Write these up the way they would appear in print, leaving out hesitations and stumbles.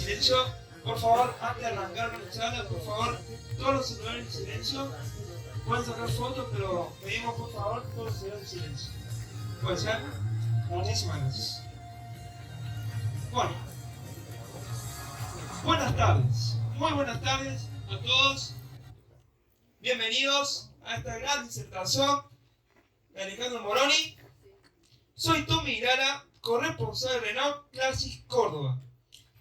silencio. Por favor, antes de arrancar la charla, por favor, todos los celulares en silencio. Pueden sacar fotos, pero pedimos por favor todos los celulares en silencio. ¿Puede ser? Muchísimas gracias. Bueno, buenas tardes. Muy buenas tardes a todos. Bienvenidos a esta gran disertación de Alejandro Moroni. Soy Tommy Irala, corresponsal de Renault Classic Córdoba.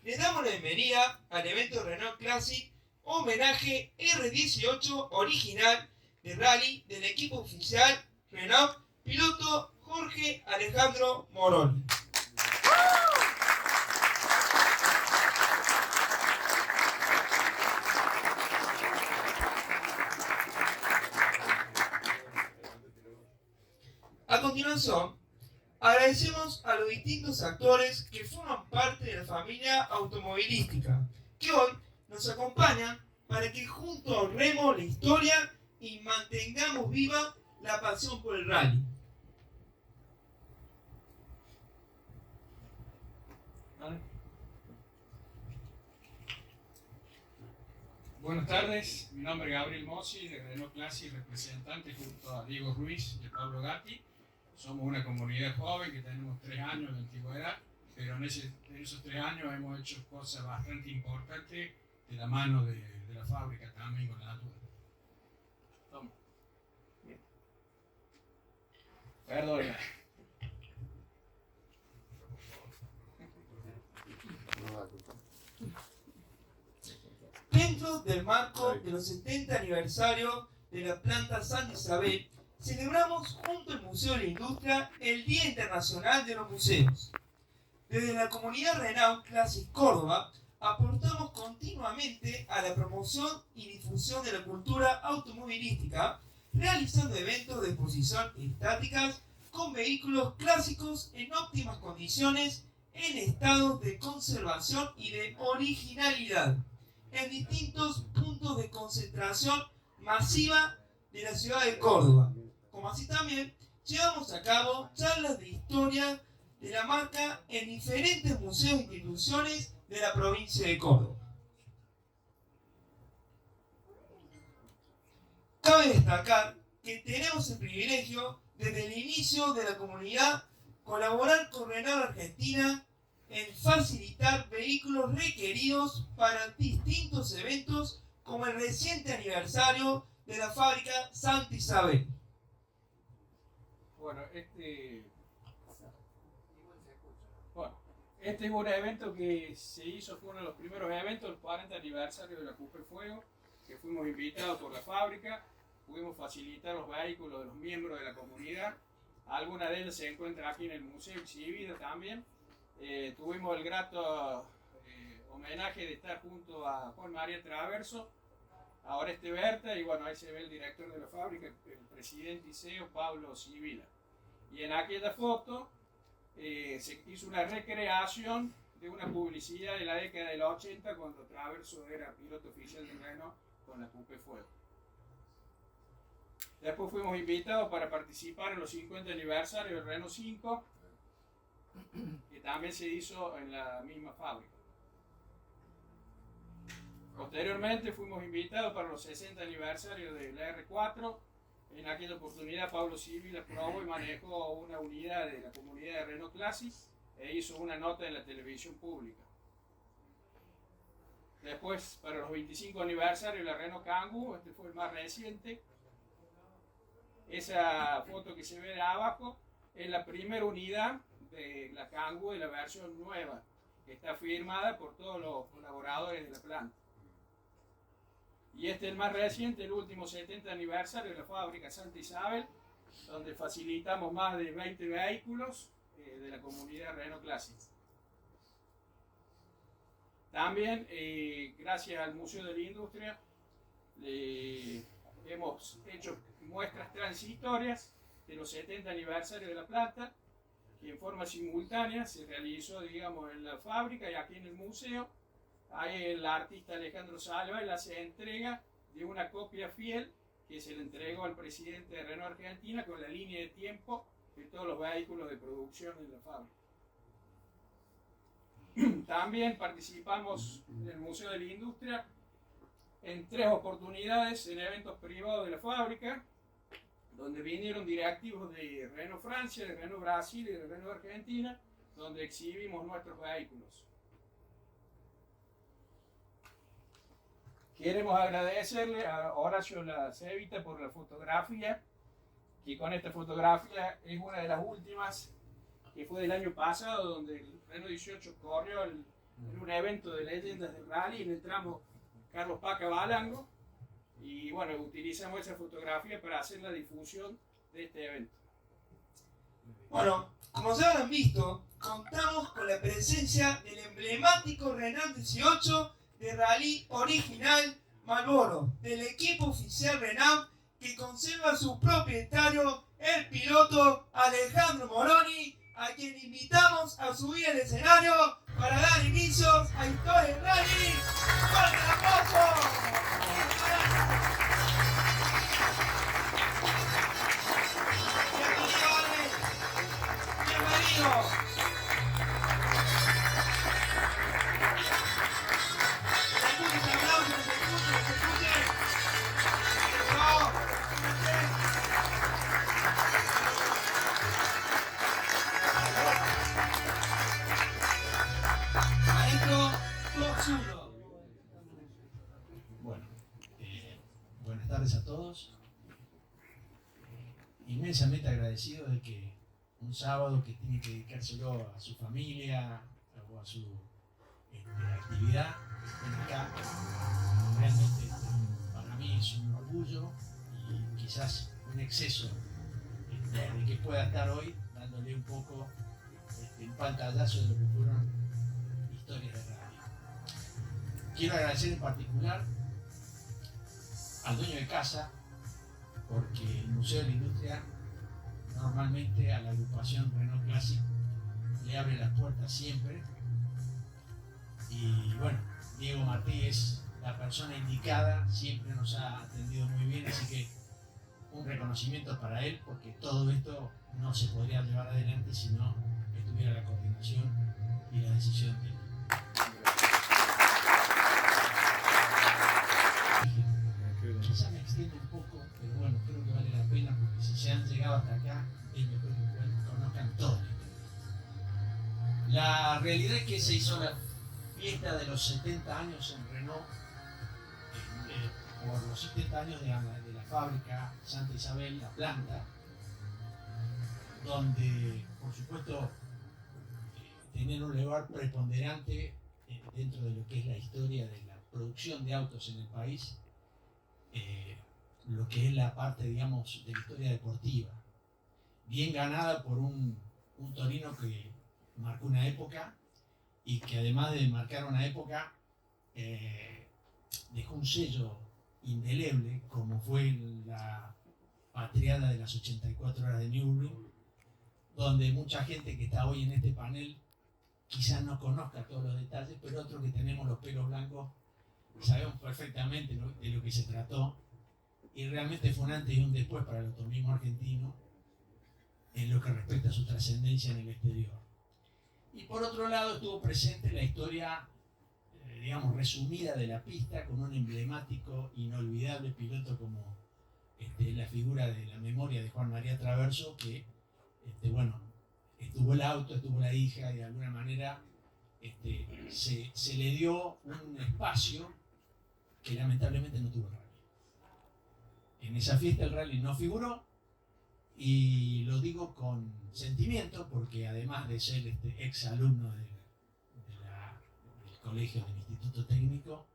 Les damos la bienvenida al evento Renault Classic homenaje R18 original de rally del equipo oficial Renault, piloto Jorge Alejandro Moroni. A continuación, agradecemos a los distintos actores que forman parte de la familia automovilística, que hoy nos acompañan para que juntos ahorremos la historia y mantengamos viva la pasión por el rally. Buenas tardes, mi nombre es Gabriel Mossi de Renault Classic, representante junto a Diego Ruiz y Pablo Gatti. Somos una comunidad joven que tenemos 3 años de antigüedad, pero en esos 3 años hemos hecho cosas bastante importantes de la mano de la fábrica también con la natura. Toma. Perdona. Dentro del marco de los 70 aniversarios de la planta Santa Isabel, celebramos junto al Museo de la Industria el Día Internacional de los Museos. Desde la comunidad Renault Classic Córdoba, aportamos continuamente a la promoción y difusión de la cultura automovilística, realizando eventos de exposición estáticas con vehículos clásicos en óptimas condiciones, en estado de conservación y de originalidad, en distintos puntos de concentración masiva de la ciudad de Córdoba. Como así también llevamos a cabo charlas de historia de la marca en diferentes museos e instituciones de la provincia de Córdoba. Cabe destacar que tenemos el privilegio desde el inicio de la comunidad colaborar con Renault Argentina en facilitar vehículos requeridos para distintos eventos como el reciente aniversario de la fábrica Santa Isabel. Bueno, este es un evento que se hizo, fue uno de los primeros eventos, el 40 aniversario de la Coupe Fuego, que fuimos invitados por la fábrica, pudimos facilitar los vehículos de los miembros de la comunidad, algunas de ellas se encuentran aquí en el museo exhibidas también. Tuvimos el grato homenaje de estar junto a Juan María Traverso, a Oreste Berta, y bueno, ahí se ve el director de la fábrica, el presidente y CEO Pablo Sibila. Y en aquella foto se hizo una recreación de una publicidad de la década del 80 cuando Traverso era piloto oficial de Renault con la Coupe Fuego. Después fuimos invitados para participar en los 50 aniversarios del Renault 5, que también se hizo en la misma fábrica. Posteriormente fuimos invitados para los 60 aniversarios de la R4. En aquella oportunidad Pablo Sibila probó y manejó una unidad de la comunidad de Renault Classic e hizo una nota en la televisión pública. Después, para los 25 aniversarios de la Renault Kangoo, este fue el más reciente. Esa foto que se ve de abajo es la primera unidad de la Kangoo de la versión nueva, que está firmada por todos los colaboradores de la planta. Y este es el más reciente, el último 70 aniversario de la fábrica Santa Isabel, donde facilitamos más de 20 vehículos de la comunidad Renault Classic. También, gracias al Museo de la Industria, hemos hecho muestras transitorias de los 70 aniversarios de la planta, que en forma simultánea se realizó, digamos, en la fábrica y aquí en el museo. Ahí el artista Alejandro Salva le hace entrega de una copia fiel que se le entregó al presidente de Renault Argentina con la línea de tiempo de todos los vehículos de producción en la fábrica. También participamos en el Museo de la Industria en 3 oportunidades en eventos privados de la fábrica, donde vinieron directivos de Renault Francia, de Renault Brasil y de Renault Argentina, donde exhibimos nuestros vehículos. Queremos agradecerle a Horacio Lacevita por la fotografía, que con esta fotografía es una de las últimas, que fue del año pasado, donde el Renault 18 corrió en un evento de leyendas del rally en el tramo Carlos Paca Balango, y bueno, utilizamos esa fotografía para hacer la difusión de este evento. Bueno, como ya habrán visto, contamos con la presencia del emblemático Renault 18 de rally original Marlboro, del equipo oficial Renault, que conserva su propietario, el piloto Alejandro Moroni, a quien invitamos a subir al escenario para dar inicios a Historia del Rally. ¡Fuerte el aplauso! ¡Bienvenido, Ale! ¡Bienvenido! Bueno, buenas tardes a todos. Inmensamente agradecido de que un sábado que tiene que dedicárselo a su familia o a su actividad, ven acá. Realmente para mí es un orgullo y quizás un exceso de que pueda estar hoy dándole un poco un pantallazo de lo que fueron historias de radio. Quiero agradecer en particular al dueño de casa, porque el Museo de la Industria normalmente a la agrupación Renault Classic le abre las puertas siempre. Y bueno, Diego Martí es la persona indicada, siempre nos ha atendido muy bien, así que un reconocimiento para él, porque todo esto no se podría llevar adelante si no estuviera la coordinación y la decisión de él. Quizá me extiendo un poco, pero bueno, creo que vale la pena, porque si se han llegado hasta acá, es mejor que conozcan todo. La realidad es que se hizo la fiesta de los 70 años en Renault, por los 70 años de la fábrica Santa Isabel, la planta, donde, por supuesto, tenían un lugar preponderante dentro de lo que es la historia de la producción de autos en el país, lo que es la parte, digamos, de la historia deportiva, bien ganada por un Torino que marcó una época y que además de marcar una época dejó un sello indeleble, como fue la patriada de las 84 horas de Nürburgring, donde mucha gente que está hoy en este panel quizás no conozca todos los detalles, pero otros que tenemos los pelos blancos sabemos perfectamente de lo que se trató, y realmente fue un antes y un después para el automovilismo argentino en lo que respecta a su trascendencia en el exterior. Y por otro lado estuvo presente la historia, digamos, resumida de la pista, con un emblemático, inolvidable piloto como la figura de la memoria de Juan María Traverso, que, bueno, estuvo el auto, estuvo la hija, y de alguna manera se le dio un espacio que lamentablemente no tuvo rally. En esa fiesta el rally no figuró, y lo digo con sentimiento, porque además de ser ex alumno del colegio del Instituto Técnico,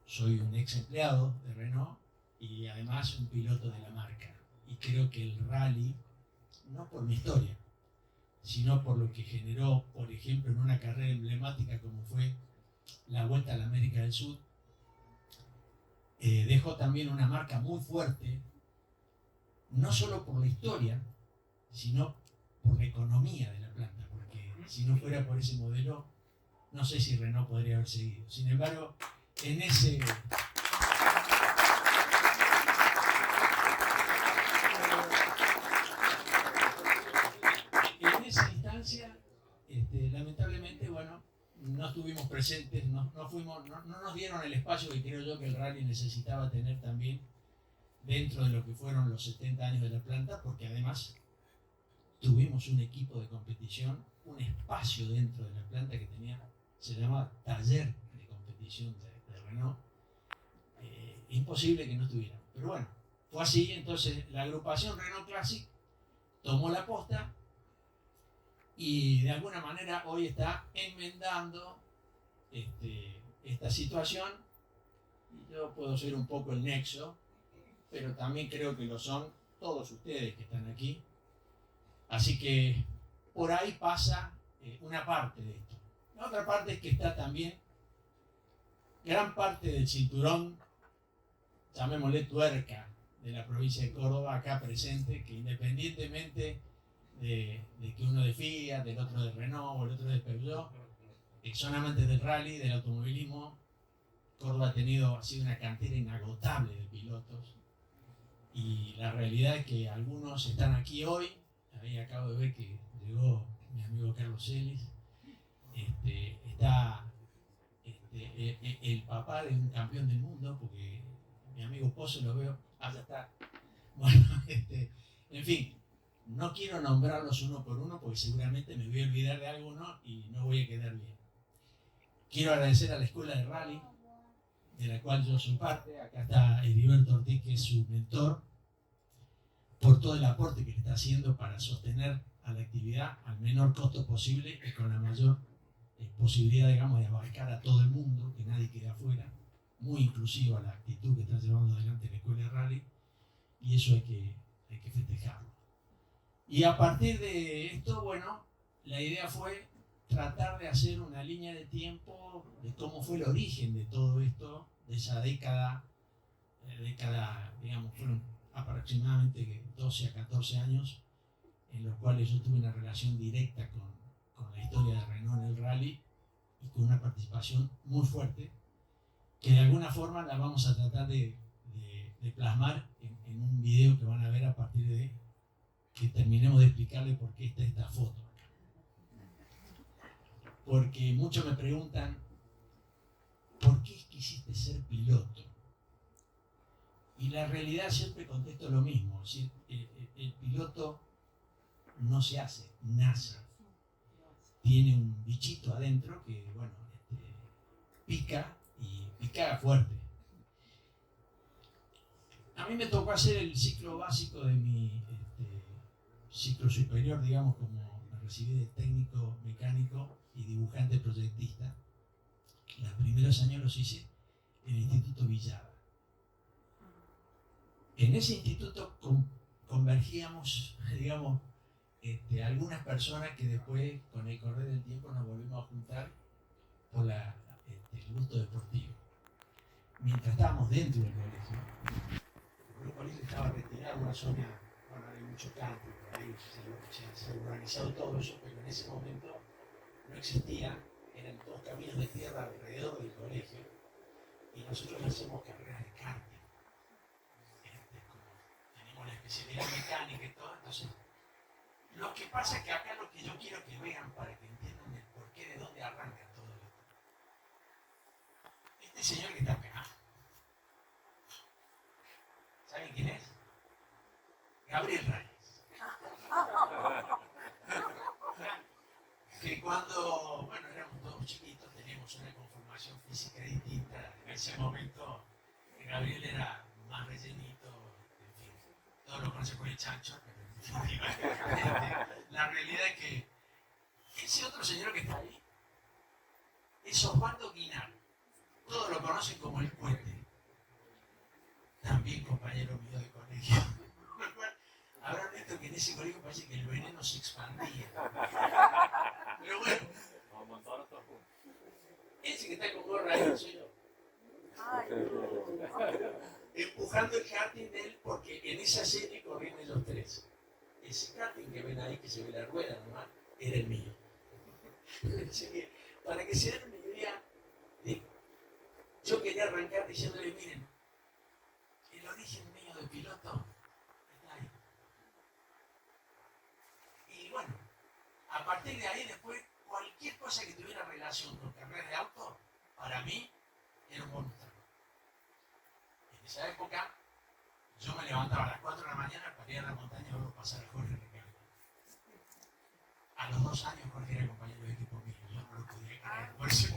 soy un ex empleado de Renault y además un piloto de la marca. Y creo que el rally, no por mi historia, sino por lo que generó, por ejemplo, en una carrera emblemática como fue la Vuelta a la América del Sur, dejó también una marca muy fuerte, no solo por la historia, sino por la economía de la planta, porque si no fuera por ese modelo, no sé si Renault podría haber seguido. Sin embargo, en esa instancia, presentes, no nos dieron el espacio que creo yo que el rally necesitaba tener también dentro de lo que fueron los 70 años de la planta, porque además tuvimos un equipo de competición, un espacio dentro de la planta que se llamaba taller de competición de Renault. Imposible que no estuviera. Pero bueno, fue así. Entonces la agrupación Renault Classic tomó la posta y de alguna manera hoy está enmendando esta situación. Yo puedo ser un poco el nexo, pero también creo que lo son todos ustedes que están aquí. Así que por ahí pasa una parte de esto. La otra parte es que está también gran parte del cinturón, llamémosle tuerca, de la provincia de Córdoba acá presente, que independientemente de que uno de Fiat, del otro de Renault o el otro de Peugeot, son amantes del rally, del automovilismo. Córdoba ha sido una cantera inagotable de pilotos, y la realidad es que algunos están aquí hoy. Ahí acabo de ver que llegó mi amigo Carlos Celis. Está el papá de un campeón del mundo, porque mi amigo Pozo lo veo, allá está. Bueno, en fin, no quiero nombrarlos uno por uno porque seguramente me voy a olvidar de alguno y no voy a quedar bien. Quiero agradecer a la Escuela de Rally, de la cual yo soy parte. Acá está Heriberto Ortiz, que es su mentor, por todo el aporte que le está haciendo para sostener a la actividad al menor costo posible y con la mayor posibilidad, digamos, de abarcar a todo el mundo, que nadie quede afuera. Muy inclusiva la actitud que está llevando adelante la Escuela de Rally, y eso hay que festejarlo. Y a partir de esto, bueno, la idea fue tratar de hacer una línea de tiempo de cómo fue el origen de todo esto, de esa década, digamos, fueron aproximadamente 12 a 14 años en los cuales yo tuve una relación directa con la historia de Renault en el rally, y con una participación muy fuerte, que de alguna forma la vamos a tratar de plasmar en un video que van a ver a partir de que terminemos de explicarle por qué está esta foto. Porque muchos me preguntan, ¿por qué quisiste ser piloto? Y la realidad siempre contesto lo mismo. Es decir, el piloto no se hace, nace. Tiene un bichito adentro que, bueno, pica, y pica fuerte. A mí me tocó hacer el ciclo básico de mi ciclo superior, digamos, como me recibí de técnico mecánico y dibujante proyectista. Los primeros años los hice en el Instituto Villada. En ese instituto convergíamos, digamos, algunas personas que después, con el correr del tiempo, nos volvimos a juntar por el gusto deportivo. Mientras estábamos dentro del colegio, el colegio estaba retirado en una zona, bueno, hay mucho campo, por ahí se ha organizado todo eso, pero en ese momento no existía, eran todos caminos de tierra alrededor del colegio, y nosotros hacemos carreras de karting. Tenemos la especialidad mecánica y todo, entonces lo que pasa es que acá lo que yo quiero que vean para que entiendan el porqué, de dónde arranca todo esto. Este señor que está acá, ¿saben quién es? Gabriel Reyes. Que cuando, bueno, éramos todos chiquitos, teníamos una conformación física distinta. En ese momento, Gabriel era más rellenito, en fin, todos lo conocen por el chancho, pero la realidad es que ese otro señor que está ahí es Osvaldo Guinar. Todos lo conocen como el Cohete. También compañero mío de colegio. Habrán visto que en ese colegio parece que el veneno se expandía. Pero bueno, ese que está con gorra ahí soy yo. Empujando el karting de él, porque en esa serie corrían ellos tres. Ese karting que ven ahí, que se ve la rueda nomás, era el mío. Así que, para que se den una idea, yo quería arrancar diciéndole, miren, el origen mío de piloto está ahí. Y bueno, a partir de ahí después, cualquier cualquier cosa que tuviera relación con carreras de auto, para mí era un buen trabajo. En esa época, yo me levantaba a las 4 de la mañana para ir a la montaña a ver pasar a Jorge Ricardo. A los 2 años Jorge era compañero de equipo mío, yo no lo podía creer. Por eso que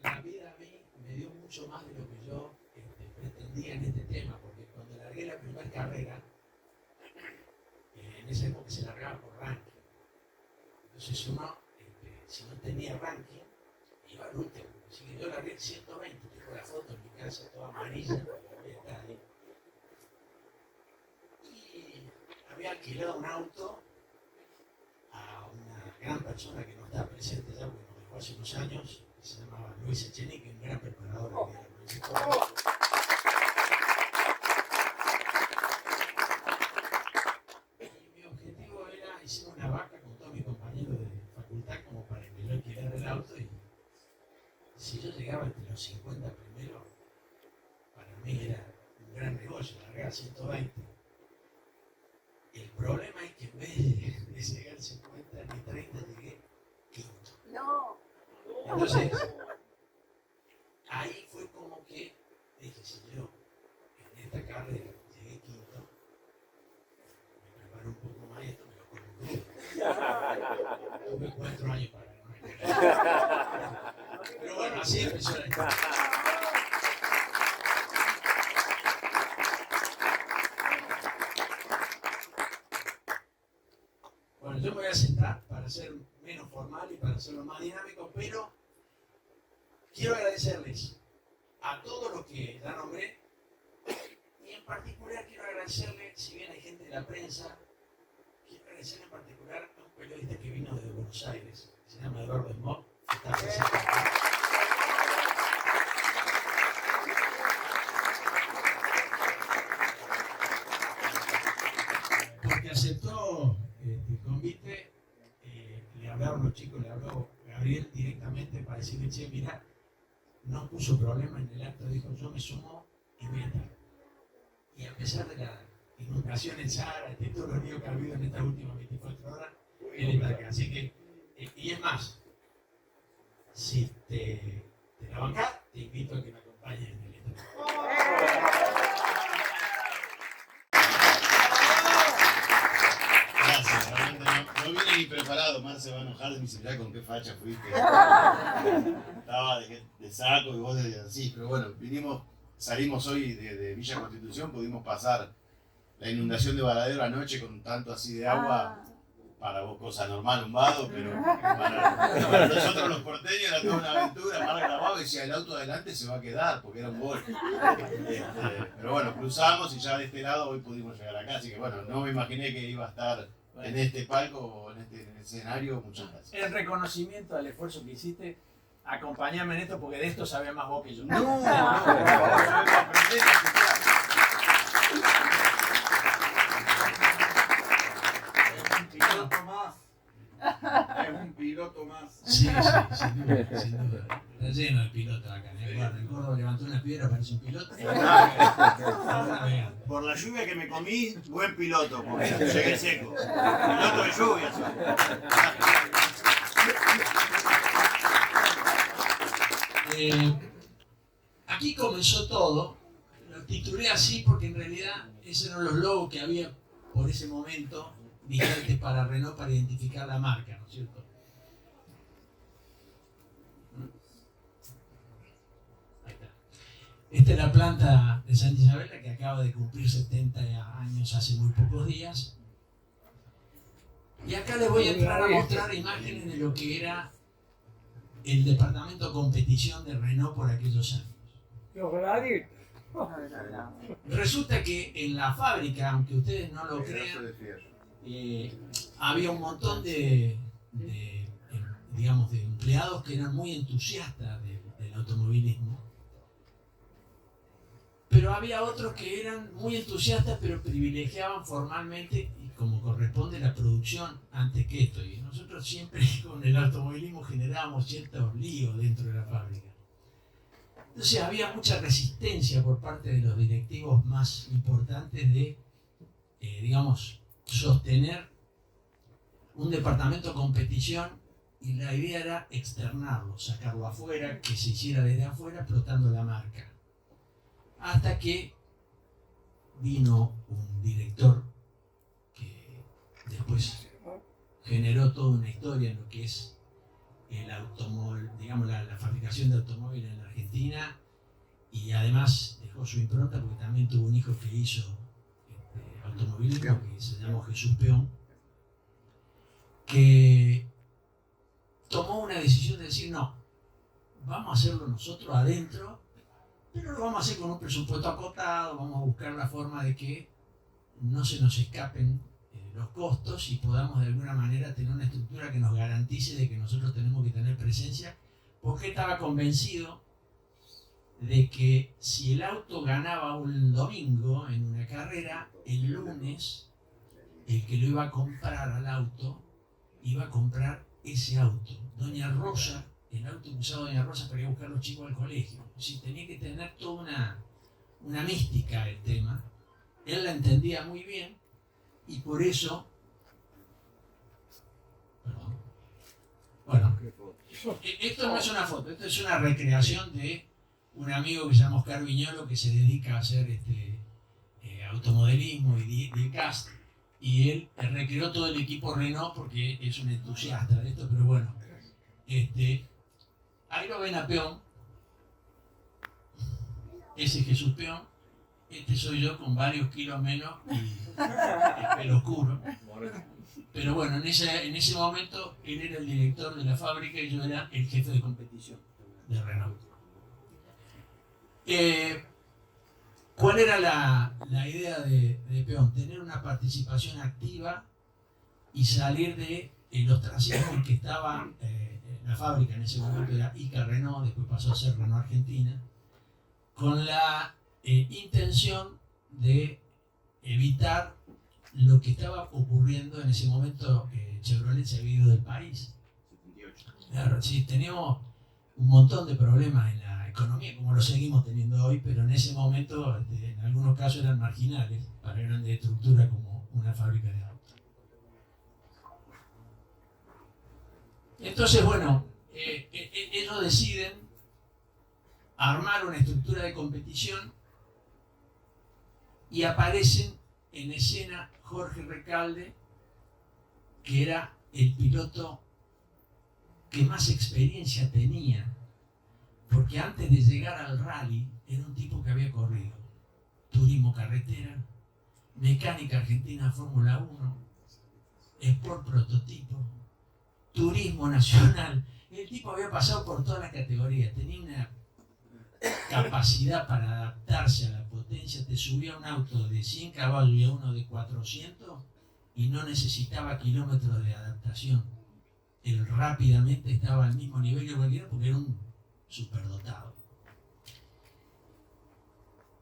la vida a mí me dio mucho más de lo que yo pretendía en este tema, porque cuando largué la primera carrera, en esa época se largaba por ranking. Entonces uno, si no tenía ranking, iba al último. Así que yo largué el 120, tengo la foto en mi casa toda amarilla, porque voy a estar ahí. Y había alquilado un auto a una gran persona que no está presente ya, porque nos dejó hace unos años, que se llamaba Luis Echenique, un gran preparador de la provincia de Córdoba. Y mi objetivo era hacer una vaca con todos mis compañeros de facultad como para que yo alquilara el auto, y si yo llegaba entre los 50 primeros, para mí era un gran negocio, largar 120. El problema es que en vez de llegar 50 ni 30, llegué quinto. No. Entonces, ahí fue como que dije, si yo en esta carrera llegué quinto, me preparo un poco más y esto me lo conozco. Tuve 4 años para ganar una carrera. Pero bueno, así empezó la historia. Bueno, yo me voy a sentar para ser menos formal y para hacerlo más dinámico, pero quiero agradecerles a todos los que ya nombré, y en particular quiero agradecerle, si bien hay gente de la prensa, quiero agradecerle en particular a un periodista que vino desde Buenos Aires, que se llama Eduardo Smog, que está presente acá. Porque aceptó el convite, le hablaron los chicos, le habló Gabriel directamente para decirle, che, mira, no puso problema en el acto, dijo, yo me sumo y voy a estar. Y a pesar de la inundación en Sahara, de todos los ríos que ha habido en estas últimas 24 horas, él está acá. Así que, y es más, si te la bancás, te invito a que me acompañes en el estreno. Gracias, realmente no vine ni preparado. Mar se va a enojar de mi mirá con qué facha fuiste. Estaba de saco y vos de así, pero bueno, salimos hoy de Villa Constitución, pudimos pasar la inundación de Varadero anoche con tanto así de agua. Para vos cosa normal, un vado, pero para nosotros los porteños era toda una aventura. Mar grababa y decía, el auto adelante se va a quedar, porque era un gol. Pero bueno, cruzamos y ya de este lado hoy pudimos llegar acá, así que bueno, no me imaginé que iba a estar en este palco o en este escenario. Muchas gracias. En reconocimiento al esfuerzo que hiciste, acompañame en esto, porque de esto sabés más vos que yo. No, por favor, yo vengo a aprender a escuchar. Es un piloto más. Sí, sin duda. Está lleno de pilotos acá. En Córdoba levantó una piedra, parece un piloto. Por la lluvia que me comí, buen piloto, porque llegué seco. Piloto de lluvia. Aquí comenzó todo. Lo titulé así porque en realidad esos eran los logos que había por ese momento vigentes para Renault para identificar la marca, ¿no es cierto? Ahí está. Esta es la planta de Santa Isabela, que acaba de cumplir 70 años hace muy pocos días. Y acá les voy a entrar a mostrar imágenes de lo que era el departamento de competición de Renault por aquellos años. Resulta que en la fábrica, aunque ustedes no lo crean, había un montón de empleados que eran muy entusiastas del automovilismo, pero había otros que eran muy entusiastas pero privilegiaban formalmente y como corresponde la producción antes que esto, y nosotros siempre con el automovilismo generábamos ciertos líos dentro de la fábrica. Entonces había mucha resistencia por parte de los directivos más importantes de, digamos, sostener un departamento de competición, y la idea era externarlo, sacarlo afuera, que se hiciera desde afuera explotando la marca. Hasta que vino un director que después generó toda una historia en lo que es el automóvil, digamos la fabricación de automóviles en la Argentina, y además dejó su impronta porque también tuvo un hijo que hizo automovilismo, que se llamó Jesús Peón, que tomó una decisión de decir: no, vamos a hacerlo nosotros adentro, pero lo vamos a hacer con un presupuesto acotado, vamos a buscar la forma de que no se nos escapen los costos y podamos de alguna manera tener una estructura que nos garantice de que nosotros tenemos que tener presencia, porque estaba convencido de que si el auto ganaba un domingo en una carrera, el lunes el que lo iba a comprar al auto iba a comprar ese auto. Doña Rosa, el auto que usaba Doña Rosa para ir a buscar a los chicos al colegio. Sí, tenía que tener toda una mística el tema. Él la entendía muy bien y por eso... Perdón. Bueno, esto no es una foto, esto es una recreación de un amigo que se llama Oscar Viñolo, que se dedica a hacer automodelismo y diecast, y él recreó todo el equipo Renault porque es un entusiasta de esto, pero bueno, ahí lo ven a Peón, ese es Jesús Peón, este soy yo con varios kilos menos y el pelo oscuro, pero bueno, en ese momento él era el director de la fábrica y yo era el jefe de competición de Renault. ¿Cuál era la idea de Peón? Tener una participación activa y salir de los ostracismo en que estaba la fábrica. En ese momento era ICA Renault, después pasó a ser Renault Argentina, con la intención de evitar lo que estaba ocurriendo en ese momento. Chevrolet se había ido del país. 78. Claro, sí, teníamos un montón de problemas en la economía, como lo seguimos teniendo hoy, pero en ese momento en algunos casos eran marginales para grandes estructuras como una fábrica de autos. Entonces, bueno, ellos deciden armar una estructura de competición y aparecen en escena Jorge Recalde, que era el piloto que más experiencia tenía, porque antes de llegar al rally era un tipo que había corrido turismo carretera, mecánica argentina Fórmula 1, Sport prototipo, turismo nacional. El tipo había pasado por todas las categorías, tenía una capacidad para adaptarse a la potencia. Te subía a un auto de 100 caballos y a uno de 400 y no necesitaba kilómetros de adaptación. Él rápidamente estaba al mismo nivel que cualquiera porque era un superdotado.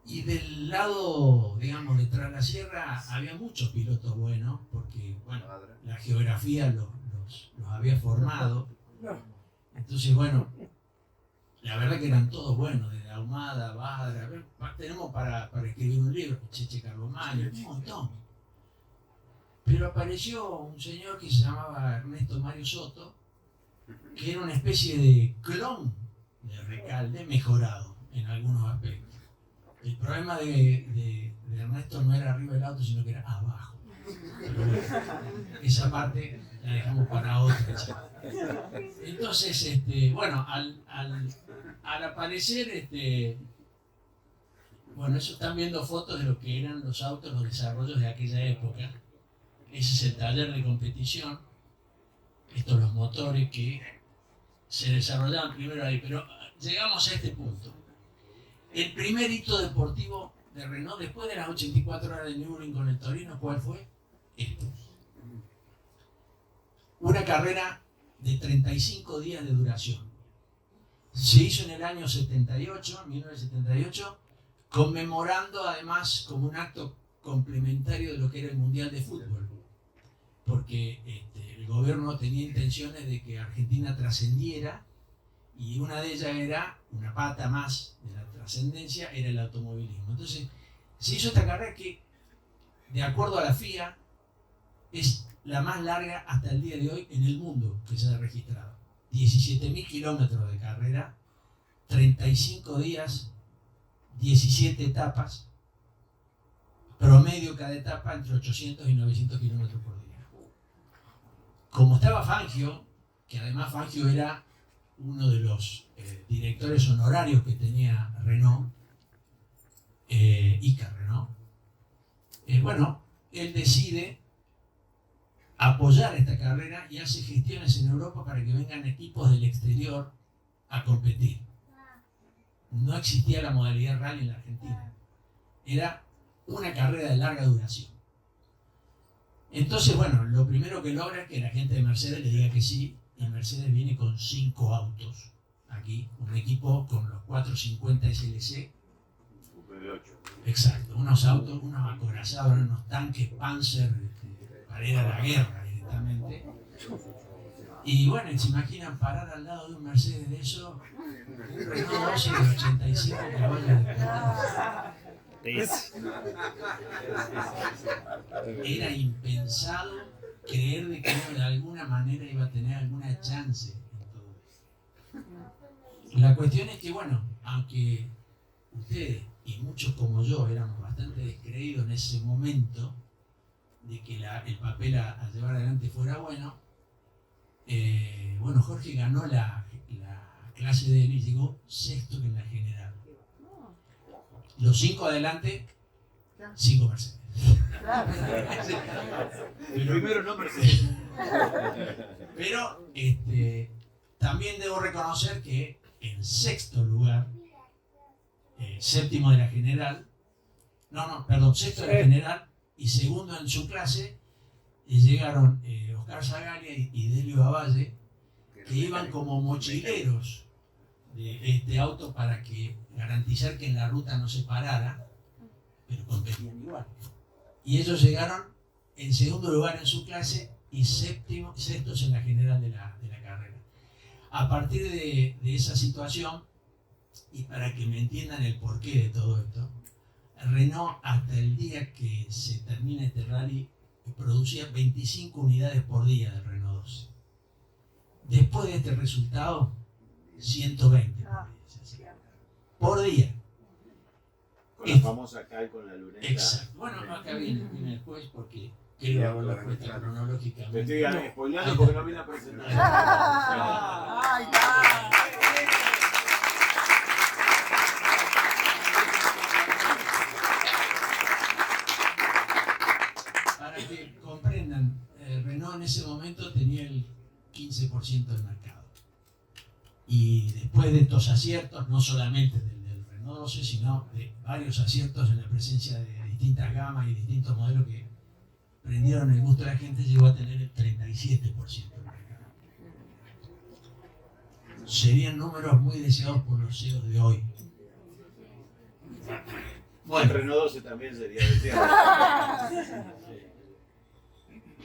Y del lado, digamos, detrás de la sierra había muchos pilotos buenos porque, bueno, la geografía los había formado. Entonces, bueno, la verdad que eran todos buenos, desde Ahumada, Badra, tenemos para escribir un libro, Cheche Carbomagno, un montón. Pero apareció un señor que se llamaba Ernesto Mario Soto, que era una especie de clon de Recalde mejorado en algunos aspectos. El problema de Ernesto no era arriba del auto, sino que era abajo. Pero bueno, esa parte la dejamos para otra. Entonces, bueno, al aparecer, bueno, eso están viendo fotos de lo que eran los autos, los desarrollos de aquella época. Ese es el taller de competición. Estos los motores que se desarrollaban primero ahí. Pero llegamos a este punto. El primer hito deportivo de Renault, después de las 84 horas de Nürburgring con el Torino, ¿cuál fue? Esto. Una carrera de 35 días de duración. Se hizo en el año 78, 1978, conmemorando además como un acto complementario de lo que era el Mundial de Fútbol, porque el gobierno tenía intenciones de que Argentina trascendiera y una de ellas era una pata más de la trascendencia era el automovilismo. Entonces, se hizo esta carrera que, de acuerdo a la FIA, es la más larga hasta el día de hoy en el mundo que se ha registrado. 17.000 kilómetros de carrera, 35 días, 17 etapas, promedio cada etapa entre 800 y 900 kilómetros por día. Como estaba Fangio, que además Fangio era uno de los directores honorarios que tenía Renault, Ica Renault, bueno, él decide apoyar esta carrera y hace gestiones en Europa para que vengan equipos del exterior a competir. No existía la modalidad rally en la Argentina. Era una carrera de larga duración. Entonces, bueno, lo primero que logra es que la gente de Mercedes le diga que sí, y Mercedes viene con 5 autos. Aquí, un equipo con los 450 SLC. Exacto, unos autos, unos acorazados, unos tanques Panzer, para ir a la guerra directamente. Y bueno, se imaginan parar al lado de un Mercedes de eso, un Renault 12 de 85 caballos de potencia. Era impensado creer de que uno de alguna manera iba a tener alguna chance en todo esto. La cuestión es que, bueno, aunque ustedes y muchos como yo éramos bastante descreídos en ese momento de que el papel a llevar adelante fuera bueno, bueno, Jorge ganó la clase de él y llegó sexto en la general. Los 5 adelante, 5 Mercedes. El primero no Mercedes. Pero también debo reconocer que en sexto lugar, séptimo de la general, sexto de la general y segundo en su clase, llegaron Oscar Zagalia y Delio Avalle, que iban como mochileros de este auto para garantizar que en la ruta no se parara, pero competían igual. Y ellos llegaron en segundo lugar en su clase y sextos en la general de la carrera. A partir de esa situación, y para que me entiendan el porqué de todo esto, Renault hasta el día que se termina este rally producía 25 unidades por día del Renault 12. Después de este resultado, 120 por día. Con la famosa Cal con la luneta. Exacto. Bueno, acá viene después porque quiero haber la cuenta cronológicamente. Te estoy spoileando porque no vine a presentar. Para que comprendan, Renault en ese momento tenía el 15% del mercado. Y después de estos aciertos, no solamente del Renault 12, sino de varios aciertos en la presencia de distintas gamas y distintos modelos que prendieron el gusto de la gente, llegó a tener el 37% del mercado. Serían números muy deseados por los CEOs de hoy. Bueno, el Renault 12 también sería deseado.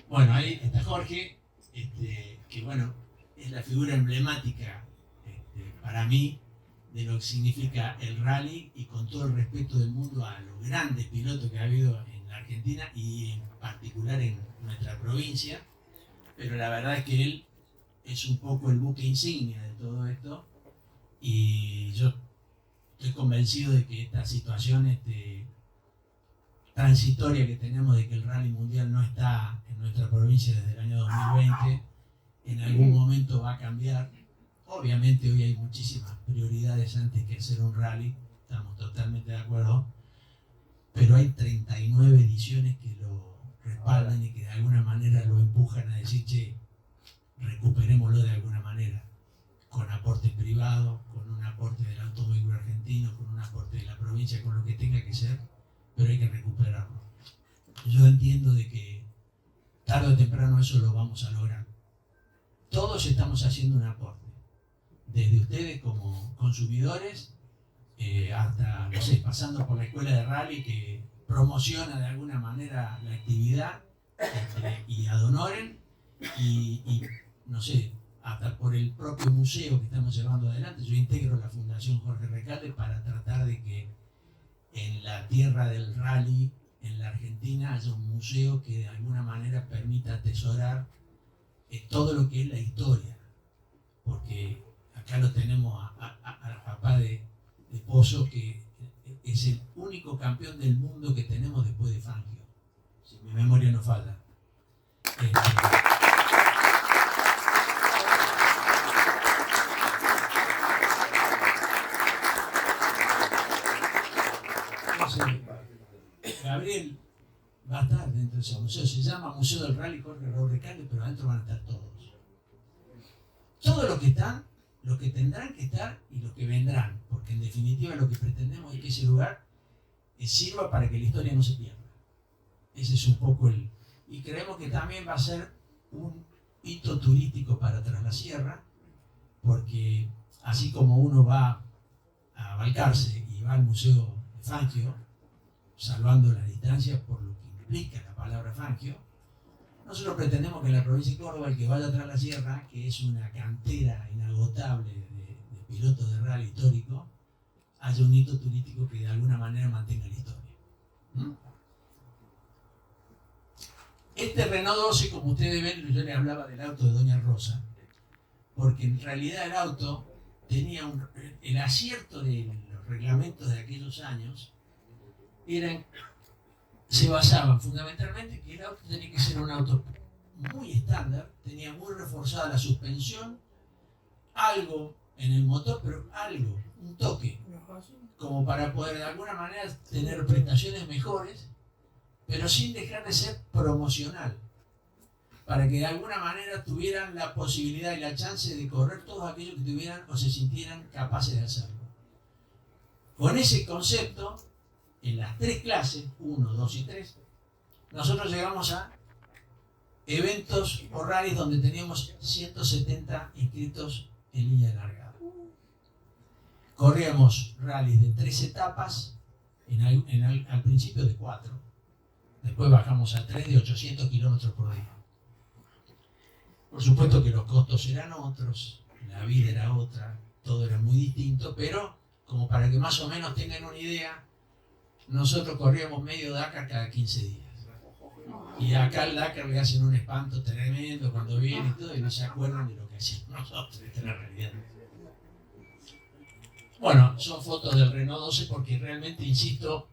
Bueno, ahí está Jorge, que bueno, es la figura emblemática para mí de lo que significa el rally, y con todo el respeto del mundo a los grandes pilotos que ha habido en la Argentina y en particular en nuestra provincia, pero la verdad es que él es un poco el buque insignia de todo esto, y yo estoy convencido de que esta situación transitoria que tenemos de que el rally mundial no está en nuestra provincia desde el año 2020, en algún momento va a cambiar. Obviamente hoy hay muchísimas prioridades antes que hacer un rally, estamos totalmente de acuerdo, pero hay 39 ediciones que lo respaldan y que de alguna manera lo empujan a decir, che, recuperémoslo de alguna manera, con aportes privados, con un aporte del automóvil argentino, con un aporte de la provincia, con lo que tenga que ser, pero hay que recuperarlo. Yo entiendo de que tarde o temprano eso lo vamos a lograr. Todos estamos haciendo un aporte, desde ustedes como consumidores, hasta, no sé, pasando por la escuela de rally que promociona de alguna manera la actividad, y ad honorem, y no sé, hasta por el propio museo que estamos llevando adelante. Yo integro la Fundación Jorge Recalde para tratar de que en la tierra del rally, en la Argentina, haya un museo que de alguna manera permita atesorar todo lo que es la historia. Porque acá lo tenemos al papá de Pozo, que es el único campeón del mundo que tenemos después de Fangio, si mi memoria no falla. Gabriel va a estar dentro de ese museo, se llama Museo del Rally Jorge Raúl Recalde, pero adentro van a estar todos. Todos los que están, los que tendrán que estar y los que vendrán, porque en definitiva lo que pretendemos es que ese lugar sirva para que la historia no se pierda. Ese es un poco el... Y creemos que también va a ser un hito turístico para Traslasierra, porque así como uno va a Balcarce y va al Museo de Fangio, salvando la distancia por lo que implica la palabra Fangio, nosotros pretendemos que en la provincia de Córdoba, el que vaya a Traslasierra, que es una cantera inagotable de pilotos de rally histórico, haya un hito turístico que de alguna manera mantenga la historia. Este Renault 12, como ustedes ven, yo les hablaba del auto de Doña Rosa, porque en realidad el auto tenía el acierto de los reglamentos de aquellos años se basaban fundamentalmente que el auto tenía que ser un auto muy estándar, tenía muy reforzada la suspensión, algo en el motor, pero algo, un toque, como para poder de alguna manera tener prestaciones mejores, pero sin dejar de ser promocional, para que de alguna manera tuvieran la posibilidad y la chance de correr todos aquellos que tuvieran o se sintieran capaces de hacerlo. Con ese concepto, en las tres clases, 1, 2 y 3, nosotros llegamos a eventos o rallies donde teníamos 170 inscritos en línea de largada. Corríamos rallies de 3 etapas, al principio de 4. Después bajamos a 3 de 800 kilómetros por día. Por supuesto que los costos eran otros, la vida era otra, todo era muy distinto, pero como para que más o menos tengan una idea, nosotros corríamos medio Dakar cada 15 días. Y acá al Dakar le hacen un espanto tremendo cuando viene y todo, y no se acuerdan de lo que hacíamos nosotros, esta es la realidad. Bueno, son fotos del Renault 12 porque realmente, insisto,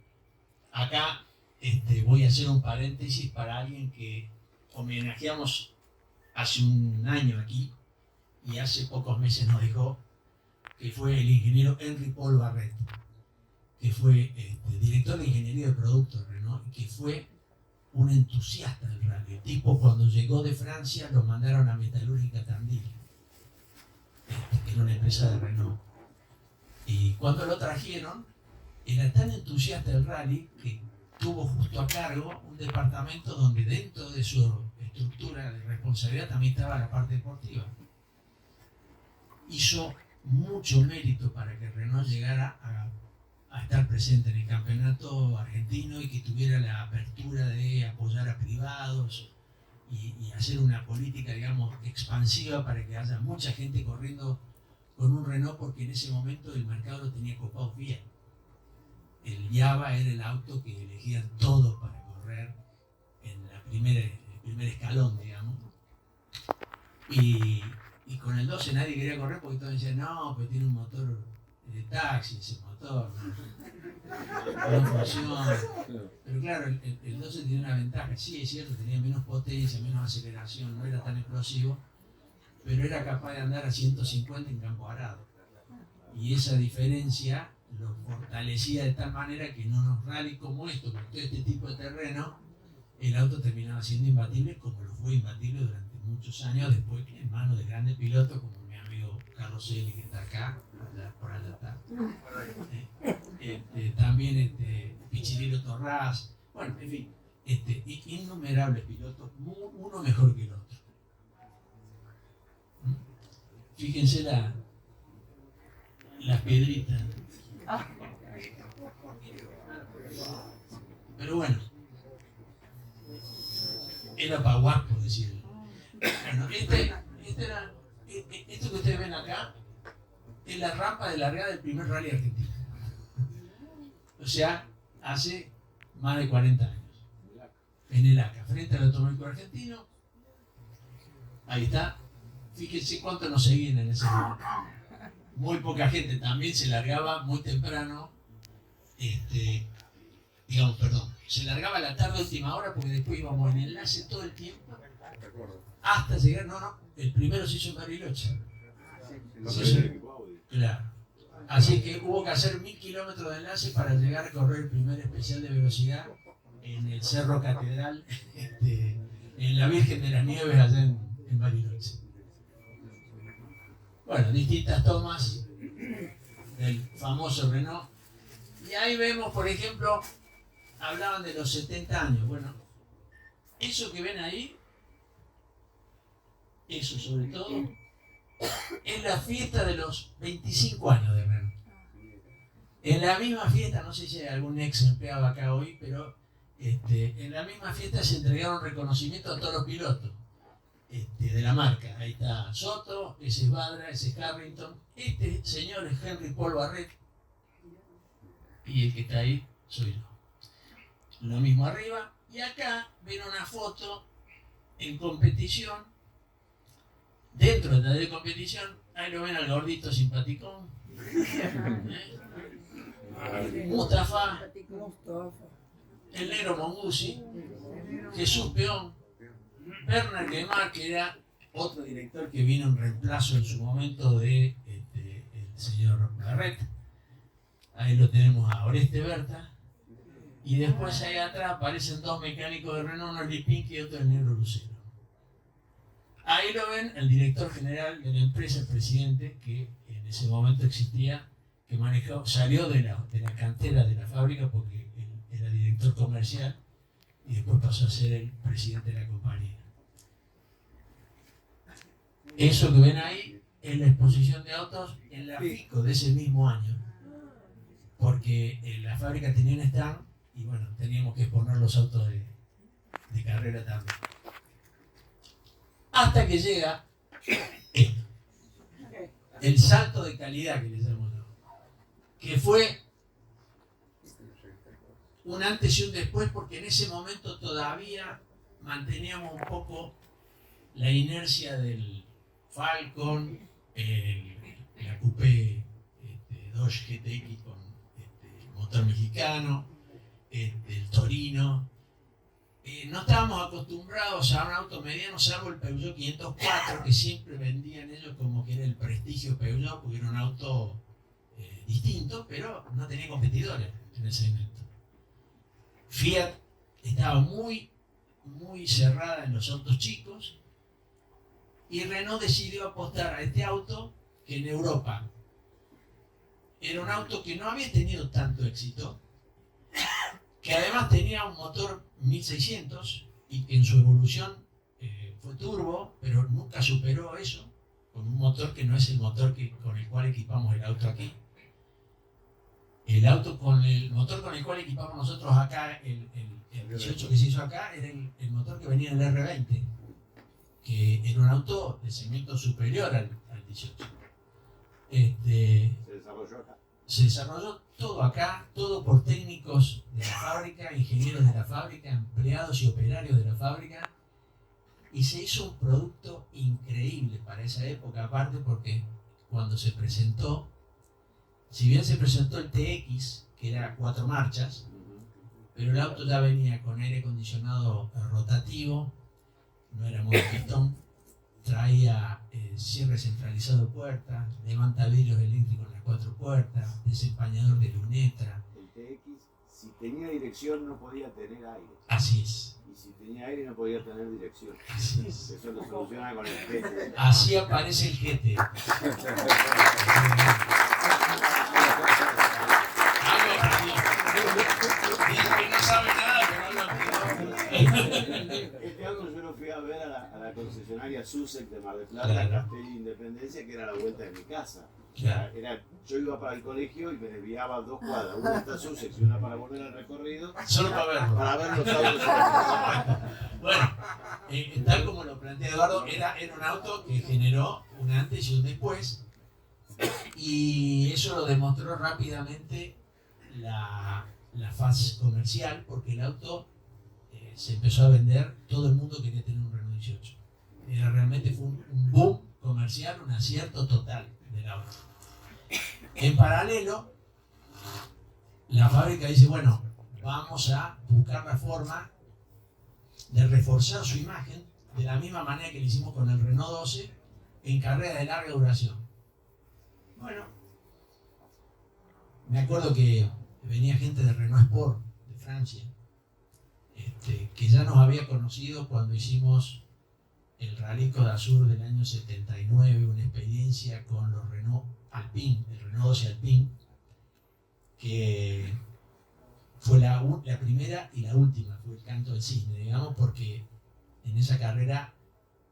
acá voy a hacer un paréntesis para alguien que homenajeamos hace un año aquí y hace pocos meses nos dejó, que fue el ingeniero Henry Paul Barret, que fue director de ingeniería de productos de Renault y que fue un entusiasta del rally. El tipo, cuando llegó de Francia, lo mandaron a Metalúrgica Tandil, que era una empresa de Renault. Y cuando lo trajeron, era tan entusiasta del rally que tuvo justo a cargo un departamento donde dentro de su estructura de responsabilidad también estaba la parte deportiva. Hizo mucho mérito para que Renault llegara a estar presente en el campeonato argentino y que tuviera la apertura de apoyar a privados y hacer una política, digamos, expansiva para que haya mucha gente corriendo con un Renault, porque en ese momento el mercado lo tenía copado bien. El Java era el auto que elegían todos para correr en el primer escalón, digamos. Y con el 12 nadie quería correr porque todos decían, no, pero tiene un motor de taxi, ese motor, no funciona. Pero claro, el 12 tiene una ventaja, sí es cierto, tenía menos potencia, menos aceleración, no era tan explosivo, pero era capaz de andar a 150 en campo arado. Y esa diferencia lo fortalecía de tal manera que en unos rally como esto, con todo este tipo de terreno, el auto terminaba siendo imbatible, como lo fue imbatible durante muchos años, después en manos de grandes pilotos como mi amigo Carlos Eli, que está acá, por allá está. También Pichirilo Torrás, bueno, en fin, innumerables pilotos, uno mejor que el otro. Fíjense las piedritas. Pero bueno, era para guapo decirlo. Bueno, es la rampa de largada del primer rally argentino. O sea, hace más de 40 años. En el ACA, frente al Automóvico Argentino. Ahí está. Fíjense cuánto nos seguían en ese momento. Muy poca gente, también se largaba muy temprano. Se largaba a la tarde, última hora, porque después íbamos en enlace todo el tiempo. Hasta llegar, el primero se hizo en Bariloche. Claro. Así que hubo que hacer 1000 kilómetros de enlace para llegar a correr el primer especial de velocidad en el Cerro Catedral, en la Virgen de las Nieves, allá en Bariloche. Bueno, distintas tomas del famoso Renault. Y ahí vemos, por ejemplo, hablaban de los 70 años. Bueno, eso que ven ahí, eso sobre todo, es la fiesta de los 25 años de Renault. En la misma fiesta, no sé si hay algún ex empleado acá hoy, pero en la misma fiesta se entregaron reconocimientos a todos los pilotos de la marca. Ahí está Soto, ese es Badra, ese es Harrington, este señor es Henry Paul Barret, y el que está ahí soy yo. Lo mismo arriba, y acá ven una foto en competición, dentro del taller de competición. Ahí lo ven al gordito simpaticón, Mustafa, el negro Mongusi, Jesús Peón, Bernard Guemar, que era otro director que vino en reemplazo en su momento de el señor Barret. Ahí lo tenemos a Oreste Berta. Y después ahí atrás aparecen dos mecánicos de Renault, uno es Lipinski y otro el negro Lucero. Ahí lo ven el director general de la empresa, el presidente, que en ese momento existía, que manejó, salió de la cantera de la fábrica porque él era director comercial y después pasó a ser el presidente de la compañía. Eso que ven ahí es la exposición de autos en la FICO de ese mismo año, porque la fábrica tenía un stand y bueno, teníamos que exponer los autos de carrera también. Hasta que llega esto, el salto de calidad que le llamo yo, que fue un antes y un después, porque en ese momento todavía manteníamos un poco la inercia del Falcon, la Coupé Dodge GTX con motor mexicano, el Torino. No estábamos acostumbrados a un auto mediano, salvo el Peugeot 504, que siempre vendían ellos como que era el prestigio Peugeot, porque era un auto distinto, pero no tenía competidores en el segmento. Fiat estaba muy cerrada en los autos chicos, y Renault decidió apostar a este auto, que en Europa era un auto que no había tenido tanto éxito, que además tenía un motor 1600 y que en su evolución fue turbo, pero nunca superó eso, con un motor que no es el motor con el cual equipamos el auto aquí. El auto con el motor con el cual equipamos nosotros acá, el 18 que se hizo acá, era el motor que venía en el R20, que era un auto de segmento superior al 18. Se desarrolló todo acá, todo por técnicos de la fábrica, ingenieros de la fábrica, empleados y operarios de la fábrica, y se hizo un producto increíble para esa época, aparte porque cuando se presentó, si bien se presentó el TX, que era 4 marchas, pero el auto ya venía con aire acondicionado rotativo, no era modo pistón, traía cierre centralizado de puertas, levanta vidrios eléctricos en las 4 puertas, desempañador de luneta. El TX, si tenía dirección, no podía tener aire. Así es. Y si tenía aire, no podía tener dirección. Así es. Eso lo soluciona con el GT. Así aparece el GT. Dice que no sabe nada, pero no lo Este auto yo lo fui a ver a la concesionaria Sussex de Mar del Plata, Claro. Castelli Independencia, que era la vuelta de mi casa. Claro. Yo iba para el colegio y me desviaba 2 cuadras, una hasta Sussex y una para volver al recorrido, Solo para verlo. para ver los autos. Bueno, tal como lo plantea Eduardo, era un auto que generó un antes y un después, Y eso lo demostró rápidamente la faz comercial, porque el auto se empezó a vender, todo el mundo quería tener un Renault 18. Realmente fue un boom comercial, un acierto total del auto. En paralelo, la fábrica dice, bueno, vamos a buscar la forma de reforzar su imagen de la misma manera que lo hicimos con el Renault 12 en carrera de larga duración. Bueno, me acuerdo que venía gente de Renault Sport de Francia, que ya nos había conocido cuando hicimos el Rally Côte d'Azur del año 79, una experiencia con los Renault Alpine, el Renault 12 Alpine, que fue la primera y la última, fue el canto del cisne, digamos, porque en esa carrera